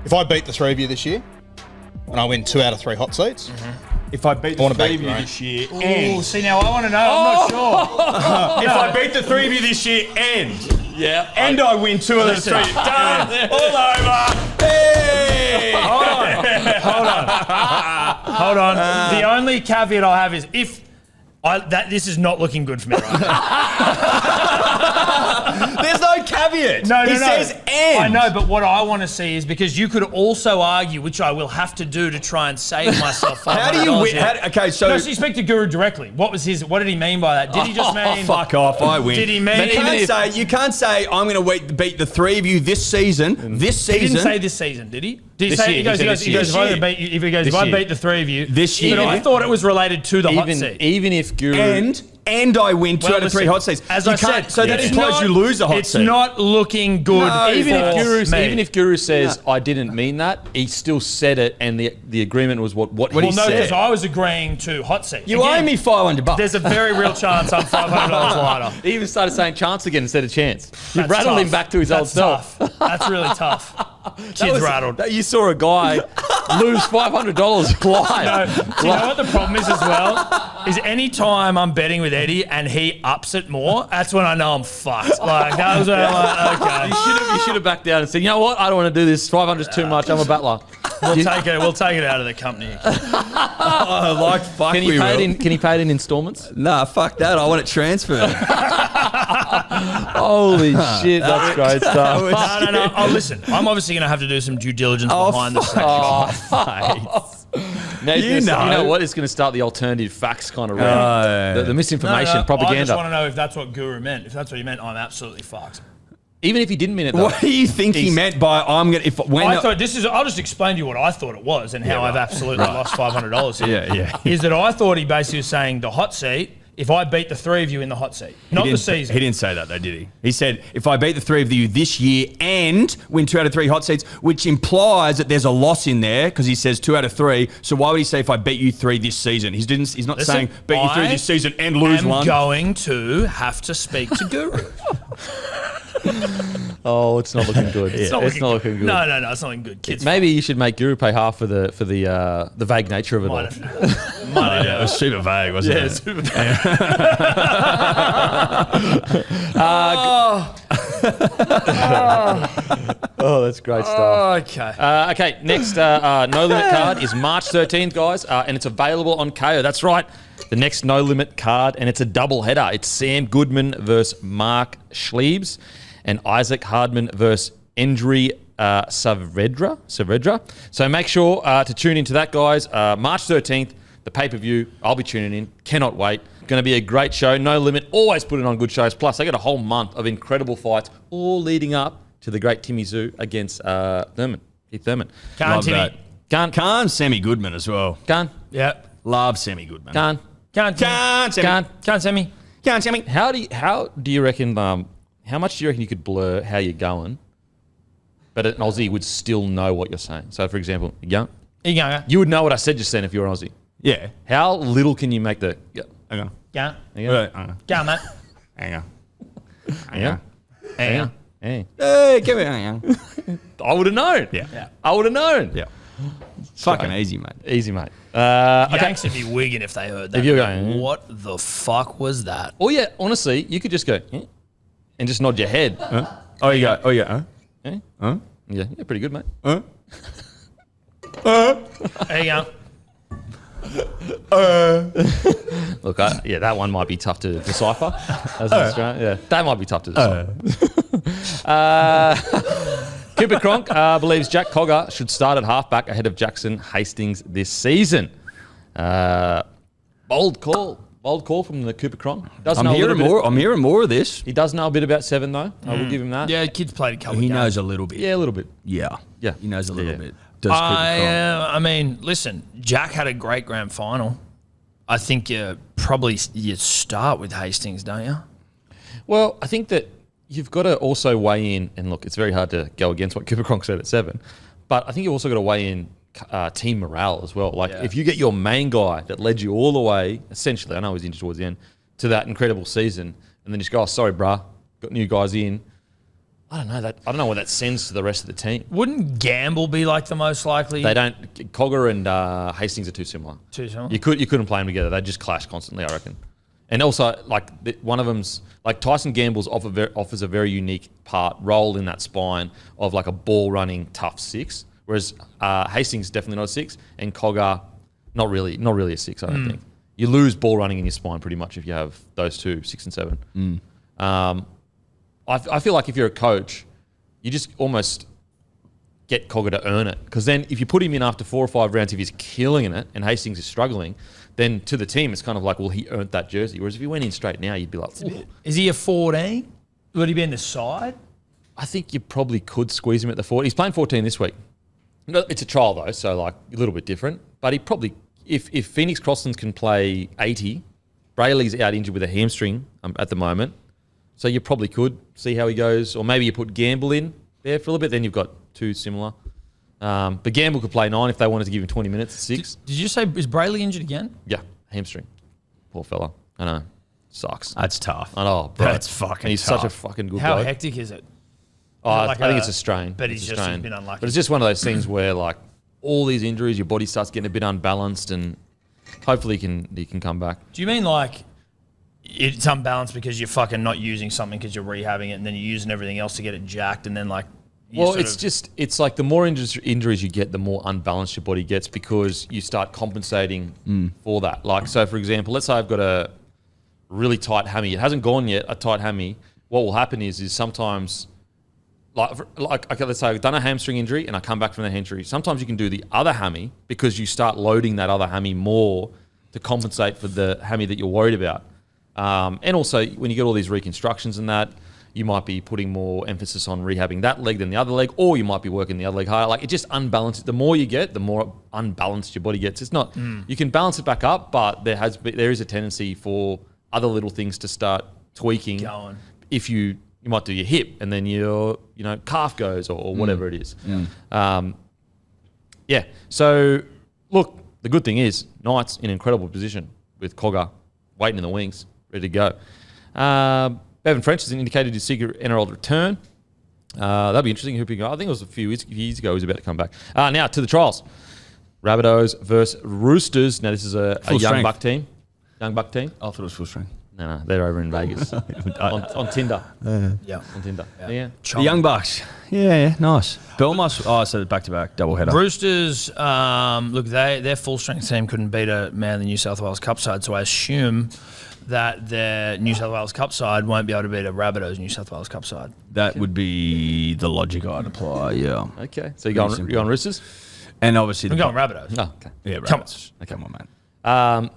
If I beat the three of you this year, and I win 2 out of 3 hot seats, If I beat I want to beat you year, Oh, see, now I want to know. I'm not sure. if I beat the 3 of you this year, Yeah. and I win 2 of the 3, done, all over. Hey! Hold on. The only caveat I'll have is this is not looking good for me right now. There's no caveat. No. He says and. I know, but what I want to see is because you could also argue, which I will have to do to try and save myself $500. How do you win? here. Okay, so No, so you speak to Guru directly. What did he mean by that? Did he just mean... fuck off, I win. Did he mean... You can't say I'm going to beat the 3 of you this season. This He season. didn't say this season, did he? Did he This say... year, He goes, he he said goes, this if I year. beat you, if This I year. beat the 3 of you... This year. But I thought it was related to the hot seat. Even if Guru... and I win 2 out of 3 listen, hot seats. As You I can't- said, so that it's implies not- you lose a hot It's seat. not looking good. No, Even if Guru me. says I didn't mean that, he still said it, and the agreement was what What he he Well, no, said. because I was agreeing to hot seat. You owe me $500. There's a very real chance I'm $500 lighter. He even started saying chance again instead of chance. You That's rattled him tough. back to his old That's self. tough. That's really tough. That Kids was- rattled. You saw a guy lose $500 live. No, do you know what the problem is as well? Is any time I'm betting with Eddy and he ups it more, that's when I know I'm fucked. Like, that was when I'm like, okay. You should have backed down and said, you know what? I don't want to do this. 500's too much. I'm a battler. We'll take it out of the company. Oh, like fuck Can we you pay it will. in? Can you pay it in installments? Nah, fuck that. I want it transferred. Holy shit, that's great stuff. No. Oh, listen, I'm obviously going to have to do some due diligence behind the scenes. Now You you know. know what? It's going to start the alternative facts kind of round. The misinformation, I propaganda. just want to know if that's what Guru meant. If that's what he meant, I'm absolutely fucked. Even if he didn't mean it, though. What do you think he He's- meant by I'm going to... I thought I'll just explain to you what I thought it was and how I've absolutely lost $500 here. Yeah. Is that I thought he basically was saying the hot seat, if I beat the 3 of you in the hot seat, not the season. He didn't say that though, did he? He said, if I beat the 3 of you this year and win 2 out of 3 hot seats, which implies that there's a loss in there because he says 2 out of 3. So why would he say if I beat you 3 this season? He's not Listen, saying beat you 3 this season and lose I'm one. going to have to speak to Guru. Oh, it's not looking good. It's not looking good. No, it's not looking good. Kids, Maybe you should make Guru pay half for the vague nature of it all. might have to do that. It was super vague, wasn't it? Super Oh, that's great stuff. Okay. Okay, next No Limit card is March 13th, guys, and it's available on KO. That's right, the next No Limit card, and it's a double header. It's Sam Goodman versus Mark Schliebs, and Isaac Hardman versus Endry Saavedra. So make sure to tune into that, guys. March 13th, the pay-per-view. I'll be tuning in. Cannot wait. Going to be a great show. No Limit always putting on good shows. Plus, they got a whole month of incredible fights, all leading up to the great Timmy Zoo against Keith Thurman. Love Timmy. that. Can't. Can't Sammy Goodman as well. Can't. Yeah. Love Sammy Goodman. Can't. Can't Sammy. Sammy. Can't Sammy. How do you reckon? How much do you reckon you could blur how you're going, but an Aussie would still know what you're saying? So, for example, You go. you would know what I said just then if you were an Aussie. Yeah. How little can you make the? Hang on. Go. Hang on. Go, mate. Hang on. Yeah. Yeah. Yeah. Hey, give me hang on. I would have known. Yeah. I would have known. Yeah. It's fucking easy, mate. Easy, mate. Okay. Yanks would be wigging if they heard that. If you're going, what the fuck was that? Or yeah, honestly, you could just go and just nod your head. Oh, you go. Oh, yeah. Yeah. Huh? Yeah, pretty good, mate. Huh? There you go. Look, that one might be tough to decipher. As an Australian. Yeah, that might be tough to decipher. Cooper Cronk believes Jack Cogger should start at halfback ahead of Jackson Hastings this season. Bold call. Bold call from the Cooper Cronk. I'm hearing more of this. He does know a bit about 7, though. I will give him that. Yeah, kid's played a couple of He games. knows a little bit. Yeah, a little bit. Yeah. Yeah. He knows a little Yeah. bit. Does Cooper Cronk. I mean, listen, Jack had a great grand final. I think you start with Hastings, don't you? Well, I think that you've got to also weigh in, and look, it's very hard to go against what Cooper Cronk said at 7, but I think you've also got to weigh in team morale as well. Like, if you get your main guy that led you all the way, essentially, I know he's injured towards the end, to that incredible season, and then you just go, oh, sorry, bruh, got new guys in. I don't know what that sends to the rest of the team. Wouldn't Gamble be like the most likely? They don't. Cogger and Hastings are too similar. Too similar? You couldn't play them together. They just clash constantly, I reckon. And also, like one of them's like Tyson Gamble's offers a very unique role in that spine of like a ball running tough 6, whereas Hastings is definitely not a 6, and Cogger not really a 6. I don't think you lose ball running in your spine pretty much if you have those two, 6 and 7. I feel like if you're a coach, you just almost get Cogger to earn it. Because then if you put him in after 4 or 5 rounds, if he's killing it and Hastings is struggling, then to the team, it's kind of like, well, he earned that jersey. Whereas if he went in straight now, you'd be like, ooh. Is he a 14? Would he be in the side? I think you probably could squeeze him at the 40. He's playing 14 this week. No, it's a trial, though, so like a little bit different. But he probably, if Phoenix Crosslands can play 80, Brayley's out injured with a hamstring at the moment. So you probably could see how he goes. Or maybe you put Gamble in there for a little bit, then you've got 2 similar. But Gamble could play 9 if they wanted to give him 20 minutes at 6. Did you say, is Brayley injured again? Yeah, hamstring. Poor fella. I know. Sucks. That's tough. I know, bro. That's fucking And he's tough. such a fucking good How bloke. hectic is it? I think it's a strain. But It's he's a just strain. been unlucky. But it's just one of those things where, like, all these injuries, your body starts getting a bit unbalanced, and hopefully he can come back. Do you mean like it's unbalanced because you're fucking not using something because you're rehabbing it and then you're using everything else to get it jacked and then like... Well, it's like the more injuries you get, the more unbalanced your body gets because you start compensating for that. Like, so for example, let's say I've got a really tight hammy. It hasn't gone yet, a tight hammy. What will happen is sometimes, okay, let's say I've done a hamstring injury and I come back from the hamstring. Sometimes you can do the other hammy because you start loading that other hammy more to compensate for the hammy that you're worried about. And also, when you get all these reconstructions and that, you might be putting more emphasis on rehabbing that leg than the other leg, or you might be working the other leg higher. Like, it just unbalances. The more you get, the more unbalanced your body gets. It's not. You can balance it back up, but there is a tendency for other little things to start tweaking. Going. If you might do your hip, and then your calf goes, or whatever it is. Yeah. So look, the good thing is Knights in incredible position with Cogger waiting in the wings, ready to go. Bevan French has indicated his secret NRL return. That'll be interesting. Who I think it was a few years ago he was about to come back. Now to the trials. Rabbitohs versus Roosters. Now this is a young strength. buck team. Young buck team. I thought it was full strength. No, they're over in Vegas on Tinder. Yeah. On Tinder. Yeah. The Young Bucks. Yeah, nice. Belmas. I said back-to-back, double header. Roosters, look, their full-strength team couldn't beat a Manly New South Wales Cup side, so I assume that their New South Wales Cup side won't be able to beat a Rabbitohs New South Wales Cup side. That would be the logic I'd apply, yeah. Okay. So you're on Roosters? And obviously... I'm going Rabbitohs. Oh, okay. Yeah, Come on. Rabbits. Come on, man.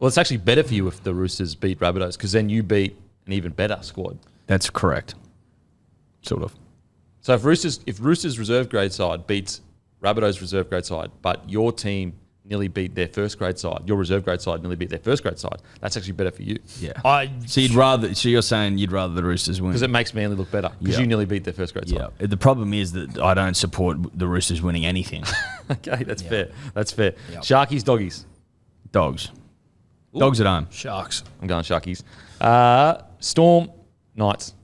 Well, it's actually better for you if the Roosters beat Rabbitohs because then you beat an even better squad. That's correct. Sort of. So if Roosters reserve grade side beats Rabbitohs reserve grade side, but your team nearly beat their first grade side, your reserve grade side nearly beat their first grade side, that's actually better for you. Yeah. So you're saying you'd rather the Roosters win? Because it makes Manly look better because you nearly beat their first grade side. Yeah. The problem is that I don't support the Roosters winning anything. Okay, that's fair. That's fair. Yep. Sharkies, doggies. Dogs. Dogs at home. Sharks. I'm going Sharkies. Storm, Knights.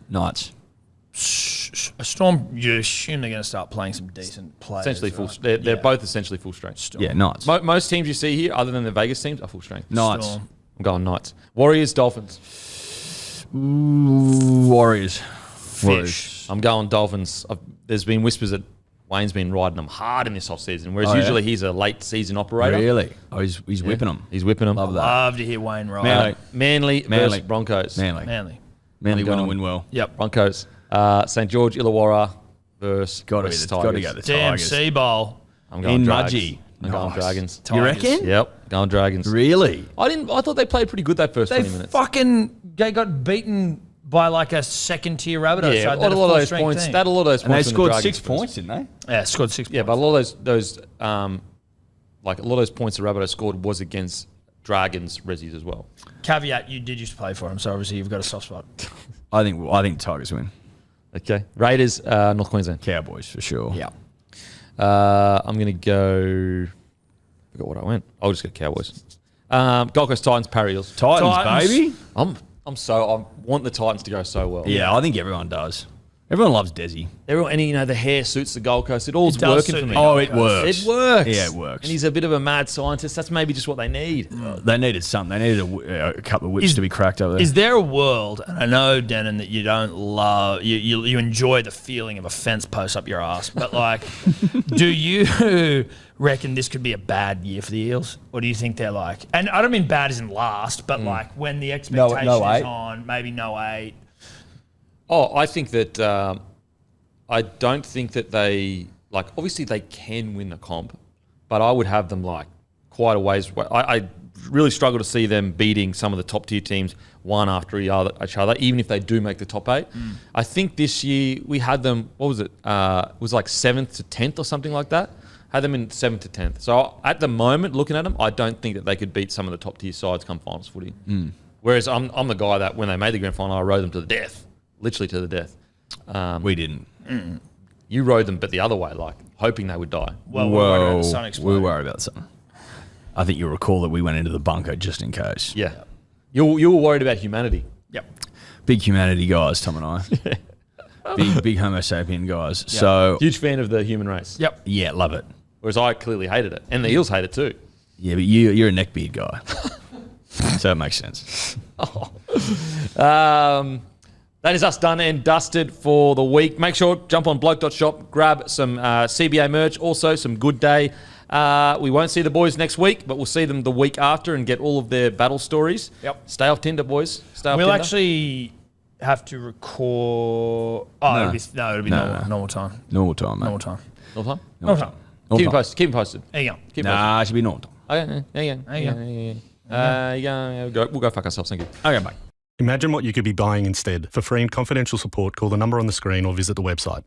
Knights. A Storm, you assume they're going to start playing some decent players. Essentially full. right? They're both essentially full strength. Storm. Yeah, Knights. Most teams you see here, other than the Vegas teams, are full strength. Knights. Storm. I'm going Knights. Warriors, Dolphins. Ooh, Warriors. Fish. I'm going Dolphins. There's been whispers that Wayne's been riding them hard in this off-season, whereas Oh, yeah? usually he's a late-season operator. Really? Oh, he's whipping them. He's whipping them. Love that. Love to hear Wayne Ryan. Manly. Manly Manly. versus Broncos. Manly. Manly. Manly I'm going to going- win well. Yep. Broncos. St. George, Illawarra versus Got to West go the Tigers. Tigers. DMC Bowl. I'm going In Drags. Mudgee. I'm going Nice. Dragons. You reckon? Yep, going Dragons. Really? I thought they played pretty good that first They 20 minutes. they got beaten by like a second-tier Rabbitohs. Yeah, side. a lot They of had those full-strength points. team. They had a lot of those And they points. when the scored Dragons 6 first- points, didn't they? Yeah, scored 6 Yeah, points. but a lot of those like a lot of those points the Rabbitohs scored was against Dragons Rezzies as well. Caveat, you did used to play for them, so obviously you've got a soft spot. I think Tigers win. Okay, Raiders, North Queensland. Cowboys for sure. Yeah. I'm gonna go. I forgot what I went. I'll just go Cowboys. Gold Coast Titans, Parry Eels. Titans, baby. I want the Titans to go so well. Yeah, I think everyone does. Everyone loves Desi. Everyone, and the hair suits the Gold Coast. It all's It does working suit for the me. Gold Oh, it works. It works. Yeah, it works. And he's a bit of a mad scientist. That's maybe just what they need. They needed something. They needed a couple of whips to be cracked over there. Is there a world, and I know, Denon, that you don't love, you enjoy the feeling of a fence post up your ass, but like, do you reckon this could be a bad year for the Eels? Or do you think they're like, and I don't mean bad as in last, but like when the expectation no is eight. on, maybe no 8. Oh, I think that I don't think that they like. Obviously, they can win the comp, but I would have them like quite a ways. I really struggle to see them beating some of the top tier teams one after each other, even if they do make the top 8. I think this year we had them. What was it? It was like 7th to 10th or something like that. Had them in 7th to 10th. So at the moment, looking at them, I don't think that they could beat some of the top tier sides come finals footy. Whereas I'm the guy that when they made the grand final, I rode them to the death, literally to the death. We didn't. You rode them, but the other way, like hoping they would die. Well, we're worried about the sun we exploding. were worried about something. I think you'll recall that we went into the bunker just in case. Yeah, you were worried about humanity. Yep. Big humanity guys, Tom and I. big Homo sapien guys. So Huge fan of the human race. Yep. yeah, love it. Whereas I clearly hated it, and the Eels hate it too. Yeah, but you're a neckbeard guy, so it makes sense. That is us done and dusted for the week. Make sure, jump on bloke.shop, grab some CBA merch, also some Good Day. We won't see the boys next week, but we'll see them the week after and get all of their battle stories. Yep. Stay off Tinder, boys. Stay off We'll Tinder. actually have to record. No. It'll be No. normal time. Normal time, mate. Normal time. No time? Normal time. Keep me posted. Keep me posted. There you go. Keep me Nah, it should be normal time. posted. Okay, we'll go fuck ourselves. Thank you. Okay, mate. Imagine what you could be buying instead. For free and confidential support, call the number on the screen or visit the website.